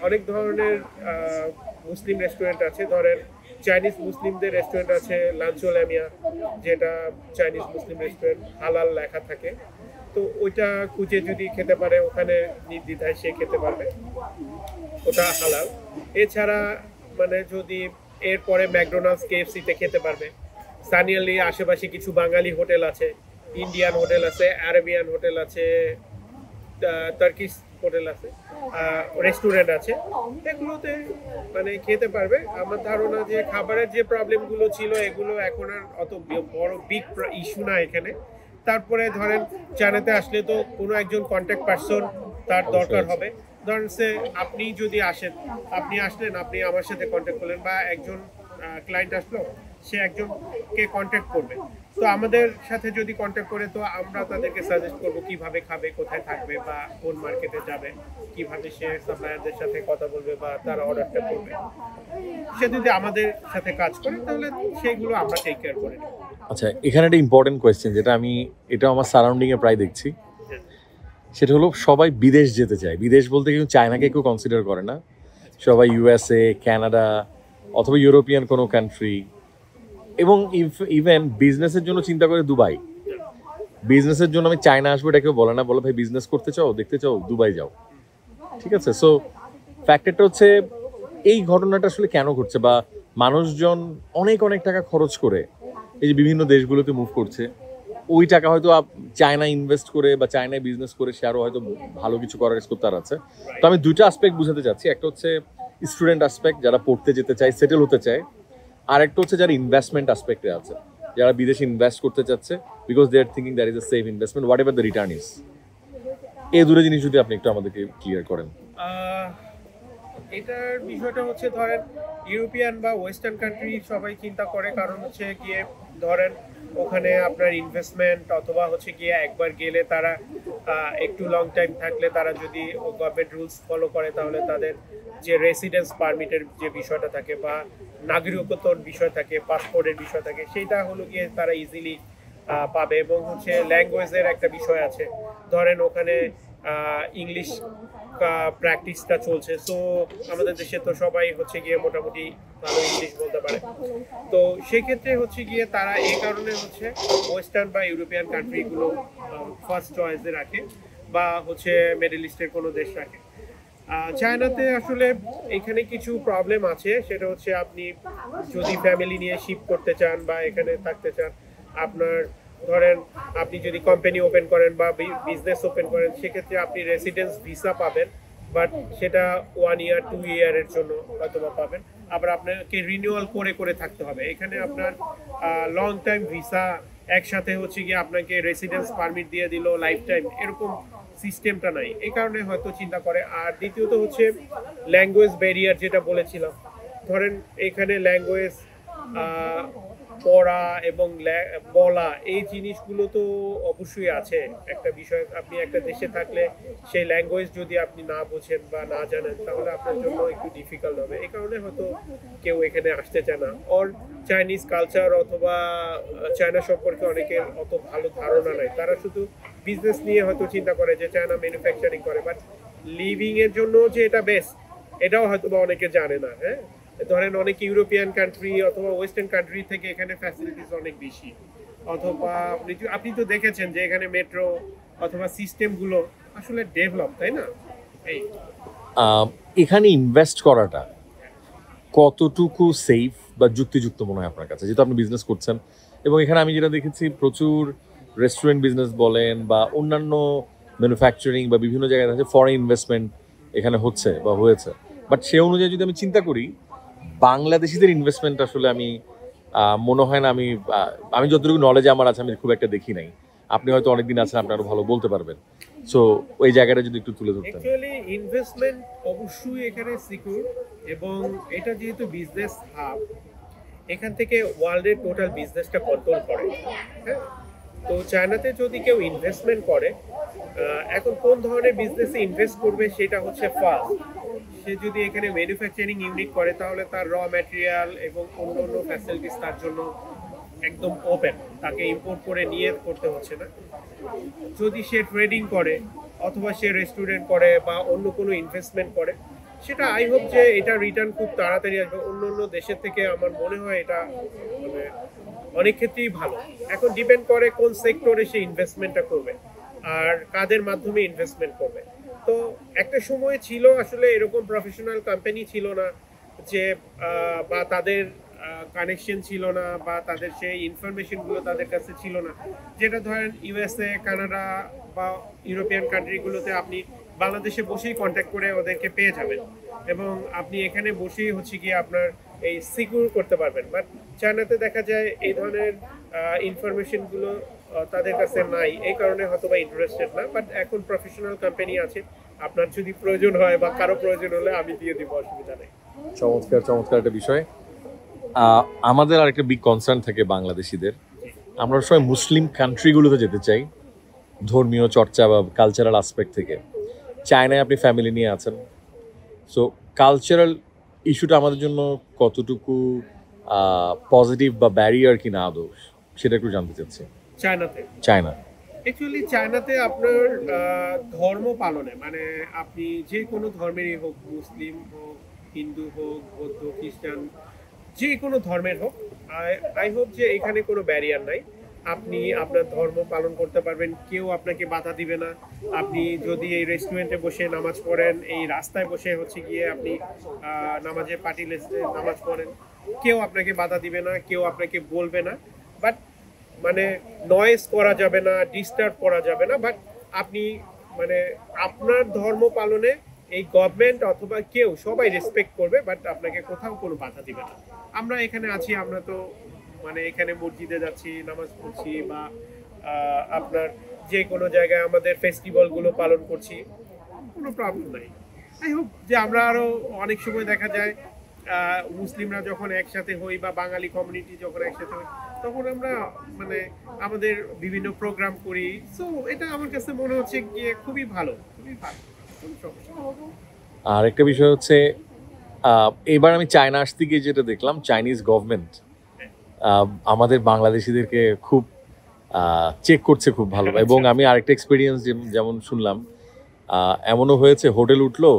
S1: অনেক ধরনের মুসলিম রেস্টুরেন্ট আছে, ধরেন চাইনিজ মুসলিমদের রেস্টুরেন্ট আছে লাঞ্চোলামিয়া, যেটা চাইনিজ মুসলিম রেস্টুরেন্ট, হালাল লেখা থাকে। তো ওইটা খুঁজে যদি খেতে পারে ওখানে নির্দ্বিধায় সে খেতে পারবে, ওটা হালাল। এছাড়া মানে যদি এরপরে ম্যাকডোনাল্ডস, KFC-তে খেতে পারবে। স্থানীয়লি আশেপাশে কিছু বাঙালি হোটেল আছে, ইন্ডিয়ান হোটেল আছে, আরবিয়ান হোটেল আছে, টার্কিশ হোটেল আছে, রেস্টুরেন্ট আছে, এগুলোতে মানে খেতে পারবে। আমার ধারণা যে খাবারের যে প্রবলেমগুলো ছিল এগুলো এখন আর অত বড় বিগ ইস্যু না এখানে। তারপরে ধরেন চায়নাতে আসলে তো কোনো একজন কন্ট্যাক্ট পারসন তার দরকার হবে। ধরেন সে আপনি যদি আসেন, আপনি আসলেন, আপনি আমার সাথে কন্ট্যাক্ট করলেন, বা একজন ক্লায়েন্ট আসলো সে একজনকে কন্ট্যাক্ট করবে। তো আমাদের সাথে যদি কন্ট্যাক্ট করে তো আমরা তাদেরকে সাজেস্ট করব কিভাবে খাবে, কোথায় থাকবে, বা কোন মার্কেটে যাবে, কিভাবে সে সাপ্লায়ারদের সাথে কথা বলবে বা তার অর্ডারটা করবে। সে যদি আমাদের সাথে কাজ করে তাহলে সেইগুলো আমরা টেক কেয়ার করে নিই।
S2: আচ্ছা, এখানে একটা ইম্পর্টেন্ট কোয়েশ্চেন যেটা আমি এটা আমার সারাউন্ডিংয়ে প্রায় দেখছি, সেটা হলো সবাই বিদেশ যেতে চায়। বিদেশ বলতে কিন্তু চায়নাকে কেউ কনসিডার করে না, সবাই USA, কানাডা অথবা ইউরোপিয়ান কোনো কান্ট্রি, এবং ইভেন বিজনেসের জন্য চিন্তা করে দুবাই। বিজনেসের জন্য আমি চায়না আসবো এটা কেউ বলে না, বলে ভাই বিজনেস করতে চাও, দেখতে চাও, দুবাই যাও। ঠিক আছে, সো ফ্যাক্টরটা হচ্ছে এই ঘটনাটা আসলে কেন ঘটছে, বা মানুষজন অনেক অনেক টাকা খরচ করে এই যে বিভিন্ন দেশগুলোতে মুভ করছে, ওই টাকা হয়তো চায়না ইনভেস্ট করে বা চায়নায় বিজনেস করে সে আরও হয়তো ভালো কিছু করার স্কোপ তার আছে। তো আমি দুইটা আসপেক্ট বুঝাতে চাচ্ছি, একটা হচ্ছে স্টুডেন্ট আসপেক্ট, যারা পড়তে যেতে চায়, সেটেল হতে চায়, আর একটা হচ্ছে যারা ইনভেস্টমেন্ট আসপেক্টে আছে, যারা বিদেশে ইনভেস্ট করতে চাচ্ছে, because they are thinking that is a safe investment whatever the return is. এই দুটো জিনিস যদি আপনি একটু আমাদেরকে ক্লিয়ার করেন।
S1: এটার বিষয়টা হচ্ছে ধরেন ইউরোপিয়ান বা ওয়েস্টার্ন কান্ট্রি সবাই চিন্তা করে, কারণ হচ্ছে গিয়ে ধরেন ওখানে আপনার ইনভেস্টমেন্ট অথবা হচ্ছে গিয়ে একবার গেলে তারা একটু লং টাইম থাকলে তারা যদি গভর্নমেন্ট রুলস ফলো করে তাহলে তাদের যে রেসিডেন্স পারমিটের যে বিষয়টা থাকে বা নাগরিকত্বর বিষয় থাকে, পাসপোর্টের বিষয় থাকে, সেইটা হলো গিয়ে তারা ইজিলি পাবে। এবং হচ্ছে ল্যাঙ্গুয়েজের একটা বিষয় আছে, ধরেন ওখানে ইংলিশ প্র্যাকটিসটা চলছে। সো আমাদের দেশে তো সবাই হচ্ছে গিয়ে মোটামুটি ভালো ইংলিশ বলতে পারে। তো সেক্ষেত্রে হচ্ছে গিয়ে তারা এই কারণে হচ্ছে ওয়েস্টার্ন বা ইউরোপিয়ান কান্ট্রিগুলো ফার্স্ট চয়েসে রাখে, বা হচ্ছে মিডল ইস্টের কোনো দেশ রাখে। চায়নাতে আসলে এখানে কিছু প্রবলেম আছে, সেটা হচ্ছে আপনি যদি ফ্যামিলি নিয়ে শিফট করতে চান বা এখানে থাকতে চান, আপনার ধরেন আপনি যদি কোম্পানি ওপেন করেন বা বিজনেস ওপেন করেন, সেক্ষেত্রে আপনি রেসিডেন্স ভিসা পাবেন, বাট সেটা 1 ইয়ার 2 ইয়ারের জন্য হয়তো বা পাবেন। আবার আপনাকে রিনিউয়াল করে করে থাকতে হবে। এখানে আপনার লং টাইম ভিসা একসাথে হচ্ছে গিয়ে আপনাকে রেসিডেন্স পারমিট দিয়ে দিল লাইফ টাইম, এরকম সিস্টেমটা নাই, এই কারণে হয়তো চিন্তা করে। আর দ্বিতীয়ত হচ্ছে ল্যাঙ্গুয়েজ ব্যারিয়ার, যেটা বলেছিলাম। ধরেন এখানে ল্যাঙ্গুয়েজ পড়া এবং বলা এই জিনিসগুলো তো অবশ্যই আছে। একটা বিষয়, আপনি একটা দেশে থাকলে সেই ল্যাঙ্গুয়েজ যদি আপনি না বোঝেন বা না জানেন তাহলে আপনার জন্য একটু ডিফিকাল্ট হবে। এই কারণে হয়তো কেউ এখানে আসতে চায় না। ওর চাইনিজ কালচার অথবা চায়না সম্পর্কে অনেকের অত ভালো ধারণা নাই, তারা শুধু বিজনেস নিয়ে হয়তো চিন্তা করে যে চায়না ম্যানুফ্যাকচারিং করে, বাট লিভিং এর জন্য যে এটা বেস্ট এটাও হয়তো বা অনেকে জানে না। হ্যাঁ, ধরেন অনেক ইউরোপিয়ান কান্ট্রি অথবা ওয়েস্টার্ন কান্ট্রি থেকে এখানে ফ্যাসিলিটিস অনেক বেশি, অথবা আপনি তো দেখেছেন যে এখানে মেট্রো অথবা সিস্টেমগুলো আসলে ডেভেলপ, তাই না? এই
S2: এখানে ইনভেস্ট করাটা কতটুকু সেফ বা যুক্তিযুক্ত মনে হয় আপনার কাছে, যেহেতু আপনি বিজনেস করছেন? এবং এখানে আমি যেটা দেখেছি প্রচুর রেস্টুরেন্ট বিজনেস বলেন বা অন্যান্য ম্যানুফ্যাকচারিং বা বিভিন্ন জায়গায় আছে ফরেন ইনভেস্টমেন্ট এখানে হচ্ছে বা হয়েছে, বাট সে অনুযায়ী যদি আমি চিন্তা করি বাংলাদেশিদের ইনভেস্টমেন্ট আসলে আমি মনে হয় না, আমি যতটুকু নলেজ আমার আছে আমি খুব একটা দেখি নাই। আপনি হয়তো অনেকদিন আছেন, আপনি আরো ভালো বলতে পারবেন। সো ওই জায়গাটা যদি একটু তুলে ধরতেন।
S1: অ্যাকচুয়ালি ইনভেস্টমেন্ট অবশ্যই এখানে সিকিউর, এবং এটা যেহেতু বিজনেস হাব, এখান থেকে ওয়ার্ল্ডের টোটাল বিজনেসটা কন্ট্রোল করে। হ্যাঁ, তো চায়নাতে যদি কেউ ইনভেস্টমেন্ট করে, এখন কোন ধরনের বিজনেসে ইনভেস্ট করবে সেটা হচ্ছে ফার্স্ট। সে যদি এখানে ম্যানুফ্যাকচারিং ইউনিট করে তাহলে তার র ম্যাটেরিয়াল এবং অন্যান্য ফ্যাসিলিটিস তার জন্য একদম ওপেন, তাকে ইম্পোর্ট করে নিয়ে করতে হচ্ছে না। যদি সে ট্রেডিং করে অথবা সে রেস্টুরেন্ট করে বা অন্য কোনো ইনভেস্টমেন্ট করে, সেটা আই হোপ যে এটা রিটার্ন খুব তাড়াতাড়ি আসবে। অন্য অন্য দেশের থেকে আমার মনে হয় এটা মানে অনেক ক্ষেত্রেই ভালো। এখন ডিপেন্ড করে কোন সেক্টরে সে ইনভেস্টমেন্টটা করবে আর কাদের মাধ্যমে ইনভেস্টমেন্ট করবে। তো একটা সময় ছিল আসলে এরকম প্রফেশনাল কোম্পানি ছিল না, যে বা তাদের কানেকশন ছিল না বা তাদের সেই ইনফরমেশনগুলো তাদের কাছে ছিল না, যেটা ধরেন ইউএসএ, কানাডা বা ইউরোপিয়ান কান্ট্রিগুলোতে আপনি বাংলাদেশে বসেই কন্ট্যাক্ট করে ওদেরকে পেয়ে যাবেন এবং আপনি এখানে বসেই হচ্ছে গিয়ে আপনার এই সিকিউর করতে পারবেন। বাট চায়নাতে দেখা যায় এই ধরনের ইনফরমেশনগুলো তাদের কাছে নাই, এই কারণে হয়তো বা ইন্টারেস্টেড না। বাট এখন প্রফেশনাল কোম্পানি আছে, আপনার যদি প্রয়োজন হয় বা কারো প্রয়োজন হলে আমি দিয়ে দিব, অসুবিধা নেই।
S2: চমৎকার চমৎকার একটা বিষয়। আমাদের আরেকটা বিগ কনসার্ন থাকে বাংলাদেশিদের, আমরা সবাই মুসলিম কান্ট্রিগুলোতে যেতে চাই ধর্মীয় চর্চা বা কালচারাল আসপেক্ট থেকে। চায়নায় আপনি ফ্যামিলি নিয়ে আছেন, সো কালচারাল ইস্যুটা আমাদের জন্য কতটুকু পজিটিভ বা ব্যারিয়ার কি না আদৌ, সেটা একটু জানতে চাচ্ছি। চায়না
S1: অ্যাকচুয়ালি চায়নাতে আপনার ধর্ম পালনে, মানে আপনি যে কোনো ধর্মেরই হোক, মুসলিম হোক, হিন্দু হোক, বৌদ্ধ, খ্রিস্টান, যে কোনো ধর্মের হোক, আই হোপ যে এখানে কোনো ব্যারিয়ার নাই। আপনি আপনার ধর্ম পালন করতে পারবেন, কেউ আপনাকে বাধা দিবে না। আপনি যদি এই রেস্টুরেন্টে বসে নামাজ পড়েন, এই রাস্তায় বসে হচ্ছে গিয়ে আপনি নামাজে পার্টি লিস্টে নামাজ পড়েন, কেউ আপনাকে বাধা দিবে না, কেউ আপনাকে বলবে না। বাট মানে নয়েজ করা যাবে না, ডিস্টার্ব করা যাবে না। বাট আপনি মানে আপনার ধর্ম পালনে এই গভর্নমেন্ট অথবা কেউ সবাই রেসপেক্ট করবে, বাট আপনাকে কোথাও কোনো বাধা দিবে না। আমরা এখানে আছি, আমরা তো মানে এখানে মসজিদে যাচ্ছি, নামাজ পড়ছি, বা আপনার যে কোনো জায়গায় আমাদের ফেস্টিভ্যালগুলো পালন করছি, কোনো প্রবলেম নাই। আই হোপ যে আমরা আরো অনেক সময় দেখা যায় মুসলিমরা যখন একসাথে হই বা বাঙালি কমিউনিটি যখন একসাথে হই, তখন আমরা মানে আমাদের বিভিন্ন প্রোগ্রাম করি। সো এটা আমার কাছে মনে হচ্ছে গিয়ে খুবই ভালো, খুবই ভালো, কোনো সমস্যা নেই।
S2: আর একটা বিষয় হচ্ছে এবার আমি চায়না আসতে গিয়ে যেটা দেখলাম, চাইনিজ গভর্নমেন্ট আমাদের বাংলাদেশিদেরকে খুব চেক করছে খুব ভালো। এবং আমি আরেকটা এক্সপিরিয়েন্স যেমন শুনলাম, এমনও হয়েছে হোটেল উঠলো,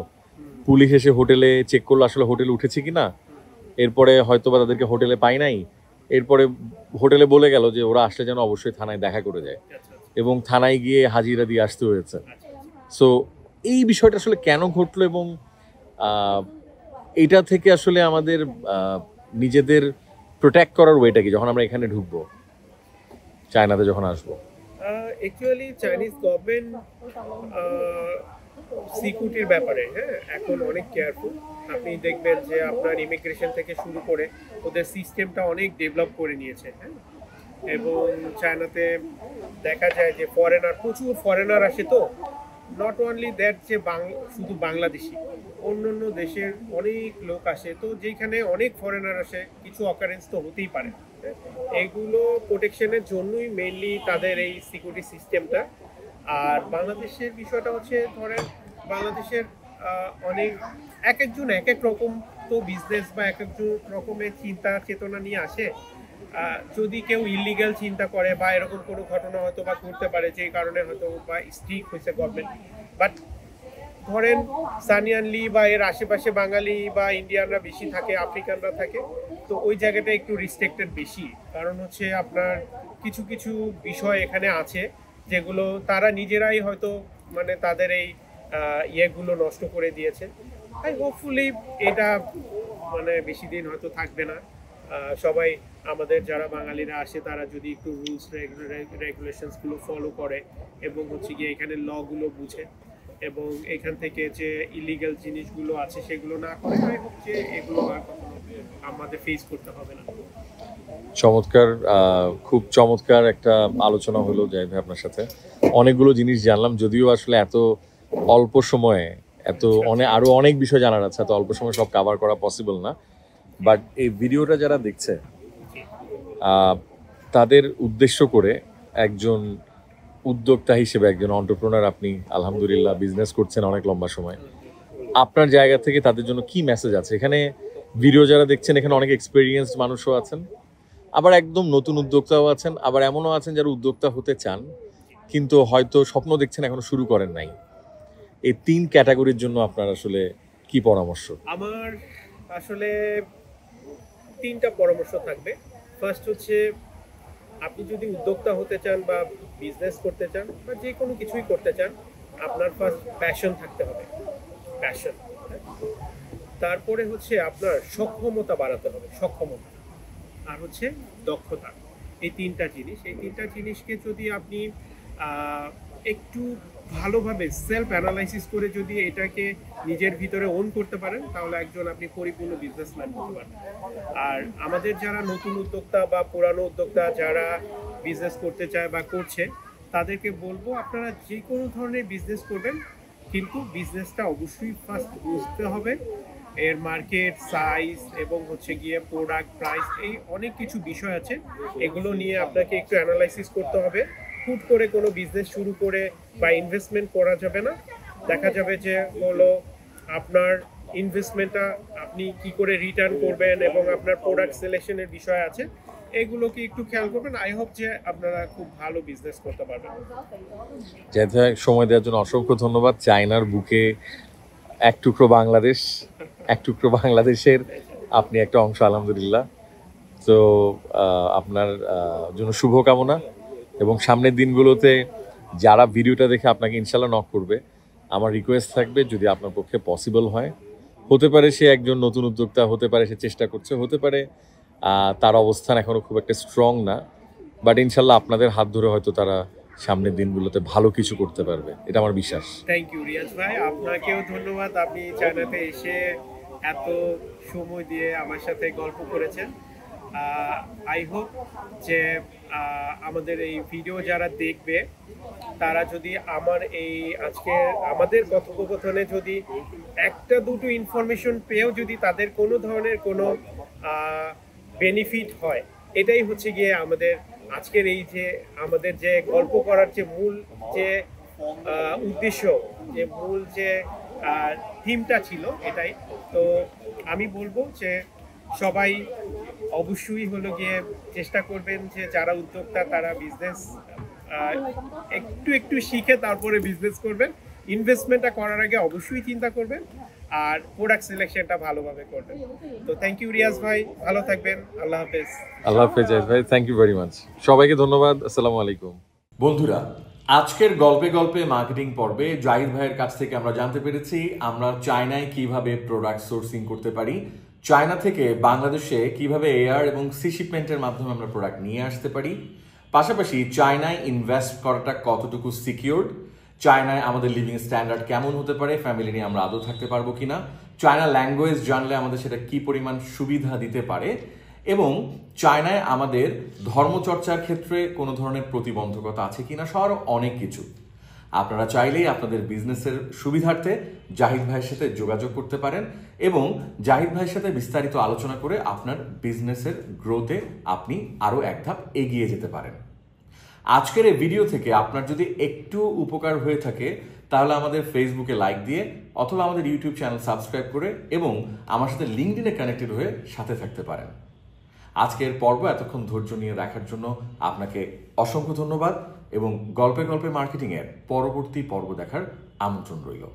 S2: পুলিশ এসে হোটেলে চেক করলো আসলে হোটেল উঠেছে কিনা, এরপরে হয়তো বা তাদেরকে হোটেলে পাই নাই, এরপরে হোটেলে বলে গেল যে ওরা আসলে যেন অবশ্যই থানায় দেখা করে যায়, এবং থানায় গিয়ে হাজিরা দিয়ে আসতে হয়েছে। সো এই বিষয়টা আসলে কেন ঘটলো, এবং এটা থেকে আসলে আমাদের নিজেদের প্রোটেক্ট করার ওয়েটা কি যখন আমরা এখানে ঢুকবো, চায়নাতে যখন আসবো?
S1: অ্যাকচুয়ালি চাইনিজ গভর্নমেন্ট সিকিউরিটির ব্যাপারে এখন অনেক কেয়ারফুল। আপনি দেখবেন যে আপনার ইমিগ্রেশন থেকে শুরু করে ওদের সিস্টেমটা অনেক ডেভেলপ করে নিয়েছে। এবং চায়নাতে দেখা যায় যে প্রচুর ফরেনার আসে, তো নট অনলি দ্যাট যে শুধু বাংলাদেশি, অন্য দেশের অনেক লোক আসে। তো যেখানে অনেক ফরেনার আসে, কিছু অকারেন্স তো হতেই পারে। এগুলো প্রোটেকশনের জন্যই মেইনলি তাদের এই সিকিউরিটি সিস্টেমটা। আর বাংলাদেশের বিষয়টা হচ্ছে ধরেন বাংলাদেশের অনেক এক একজন এক এক রকম তো বিজনেস বা এক একজন রকমের চিন্তা চেতনা নিয়ে আসে। যদি কেউ ইলিগাল চিন্তা করে বা এরকম কোনো ঘটনা হয়তো বা ঘটতে পারে যে কারণে হয়তো বা স্ট্রিক্ট হয়েছে গভর্নমেন্ট, বাট ধরেন সানিয়ানলি বা এর আশেপাশে বাঙালি বা ইন্ডিয়ানরা বেশি থাকে, আফ্রিকানরা থাকে, তো ওই জায়গাটা একটু রিস্ট্রিক্টেড বেশি। কারণ হচ্ছে আপনার কিছু কিছু বিষয় এখানে আছে যেগুলো তারা নিজেরাই হয়তো মানে তাদের এই ইয়েগুলো নষ্ট করে দিয়েছে। তাই হোপফুলি এটা মানে বেশি দিন হয়তো থাকবে না। সবাই আমাদের যারা বাঙালিরা আসে তারা যদি একটু রুলস রেগুলেশনসগুলো ফলো করে এবং হচ্ছে গিয়ে এখানে লগুলো বুঝে এবং এখান থেকে যে ইলিগাল জিনিসগুলো আছে সেগুলো না করে, আই হোপ যে এগুলো আর কখনো আমাদের ফেস করতে হবে না।
S2: চমৎকার, খুব চমৎকার একটা আলোচনা হলো জাহিদ ভাই আপনার সাথে। অনেকগুলো জিনিস জানলাম, যদিও আসলে এত অল্প সময়ে আরো অনেক বিষয় জানার আছে, এত অল্প সময় সব কভার করা পসিবল না। বাট এই ভিডিওটা যারা দেখছে তাদের উদ্দেশ্য করে একজন উদ্যোক্তা হিসেবে, একজন এন্টারপ্রেনার, আপনি আলহামদুলিল্লাহ বিজনেস করছেন অনেক লম্বা সময়, আপনার জায়গা থেকে তাদের জন্য কি মেসেজ আছে? এখানে ভিডিও যারা দেখছেন এখানে অনেক এক্সপেরিয়েন্সড মানুষও আছেন, আবার একদম নতুন উদ্যোক্তাও আছেন, আবার এমনও আছেন যারা উদ্যোক্তা হতে চান কিন্তু হয়তো স্বপ্ন দেখছেন এখনো শুরু করেন নাই। এই 3 ক্যাটাগরির জন্য আপনার আসলে কি পরামর্শ?
S1: আমার আসলে 3টা পরামর্শ থাকবে। ফার্স্ট হচ্ছে আপনি যদি উদ্যোক্তা হতে চান বা বিজনেস করতে চান বা যে কোনো কিছুই করতে চান, আপনার ফার্স্ট প্যাশন থাকতে হবে, প্যাশন। তারপরে হচ্ছে আপনার সক্ষমতা বাড়াতে হবে, সক্ষমতা, আর হচ্ছে দক্ষতা। এই 3টা জিনিস, এই 3টা জিনিসকে যদি আপনি একটু ভালোভাবে সেলফ অ্যানালাইসিস করে যদি এটাকে নিজের ভিতরে ওন করতে পারেন তাহলে একজন আপনি পরিপূর্ণ বিজনেসম্যান হতে পারেন। আর আমাদের যারা নতুন উদ্যোক্তা বা পুরানো উদ্যোক্তা যারা বিজনেস করতে চায় বা করছে তাদেরকে বলবো আপনারা যে কোনো ধরনের বিজনেস করবেন কিন্তু বিজনেসটা অবশ্যই ফার্স্ট বুঝতে হবে, এর মার্কেট সাইজ এবং হচ্ছে গিয়ে প্রোডাক্ট প্রাইস, এই অনেক কিছু বিষয় আছে, এগুলো নিয়ে আপনাকে একটু অ্যানালাইসিস করতে হবে। হুট করে কোনো বিজনেস শুরু করে বা ইনভেস্টমেন্ট করা যাবে না। দেখা যাবে যে হলো আপনার ইনভেস্টমেন্টটা আপনি কি করে রিটার্ন করবেন এবং আপনার প্রোডাক্ট সিলেকশনের বিষয় আছে, এগুলোকে একটু খেয়াল করবেন। আই হোপ যে আপনারা খুব ভালো বিজনেস করতে পারবেন।
S2: জাহিদ ভাই, সময় দেওয়ার জন্য অসংখ্য ধন্যবাদ। চায়নার বুকে এক টুকরো বাংলাদেশ, এক টুকরো বাংলাদেশের আপনি একটা অংশ আলহামদুলিল্লাহ। তো আপনার জন্য শুভকামনা এবং সামনের দিনগুলোতে যারা ভিডিওটা দেখে আপনাকে ইনশাল্লাহ নক করবে, আমার রিকোয়েস্ট থাকবে যদি আপনার পক্ষে পসিবল হয়, হতে পারে সে একজন নতুন উদ্যোক্তা, হতে পারে সে চেষ্টা করছে, হতে পারে তার অবস্থান এখনও খুব একটা স্ট্রং না, বাট ইনশাল্লাহ আপনাদের হাত ধরে হয়তো তারা সামনের দিনগুলোতে ভালো কিছু করতে পারবে, এটা আমার বিশ্বাস।
S1: থ্যাংক ইউ রিয়াজ ভাই, আপনাকেও ধন্যবাদ। আপনি চায়নাতে এসে এত সময় দিয়ে আমার সাথে গল্প করেছেন। আই হোপ যে আমাদের এই ভিডিও যারা দেখবে তারা যদি আমার এই আজকে আমাদের কথোপকথনে যদি একটা দুটো ইনফরমেশন পেয়েও যদি তাদের কোনো ধরনের কোনো বেনিফিট হয়, এটাই হচ্ছে গিয়ে আমাদের আজকের এই যে আমাদের যে গল্প করার যে মূল যে উদ্দেশ্য, যে মূল যে থিমটা ছিল, এটাই। তো আমি বলবো যে সবাই অবশ্যই হলো গিয়ে চেষ্টা করবেন যে যারা উদ্যোক্তা তারা বিজনেস একটু একটু শিখে তারপরে বিজনেস করবেন। ইনভেস্টমেন্টটা করার আগে অবশ্যই চিন্তা করবেন আর প্রোডাক্ট সিলেকশনটা ভালোভাবে করবেন। তো থ্যাংক ইউ রিয়াজ ভাই, ভালো থাকবেন। আল্লাহ হাফেজ।
S2: আল্লাহ হাফেজ জাহিদ ভাই, থ্যাংক ইউ ভেরি মাচ। সবাইকে ধন্যবাদ। আসসালামু আলাইকুম।
S3: বন্ধুরা, আজকের গল্পে গল্পে মার্কেটিং পর্বে জাহিদ ভাইয়ের কাছ থেকে আমরা জানতে পেরেছি আমরা চায়নায় কিভাবে প্রোডাক্ট সোর্সিং করতে পারি, চায়না থেকে বাংলাদেশে কিভাবে এয়ার এবং সি শিপমেন্টের মাধ্যমে আমরা প্রোডাক্ট নিয়ে আসতে পারি, পাশাপাশি চায়নায় ইনভেস্ট করাটা কতটুকু সিকিউরড, চায়নায় আমাদের লিভিং স্ট্যান্ডার্ড কেমন হতে পারে, ফ্যামিলি নিয়ে আমরা আদৌ থাকতে পারবো কিনা, চায়না ল্যাঙ্গুয়েজ জানলে আমাদের সেটা কি পরিমাণ সুবিধা দিতে পারে, এবং চায়নায় আমাদের ধর্মচর্চার ক্ষেত্রে কোনো ধরনের প্রতিবন্ধকতা আছে কিনা, সহ আরও অনেক কিছু। আপনারা চাইলেই আপনাদের বিজনেসের সুবিধার্থে জাহিদ ভাইয়ের সাথে যোগাযোগ করতে পারেন এবং জাহিদ ভাইয়ের সাথে বিস্তারিত আলোচনা করে আপনার বিজনেসের গ্রোথে আপনি আরও এক ধাপ এগিয়ে যেতে পারেন। আজকের এই ভিডিও থেকে আপনার যদি একটু উপকার হয়ে থাকে তাহলে আমাদের ফেসবুকে লাইক দিয়ে অথবা আমাদের ইউটিউব চ্যানেল সাবস্ক্রাইব করে এবং আমার সাথে লিঙ্কডইনে কানেক্টেড হয়ে সাথে থাকতে পারেন। আজকের পর্ব এতক্ষণ ধৈর্য নিয়ে দেখার জন্য আপনাকে অসংখ্য ধন্যবাদ এবং গল্পে গল্পে মার্কেটিংয়ের পরবর্তী পর্ব দেখার আমন্ত্রণ রইল।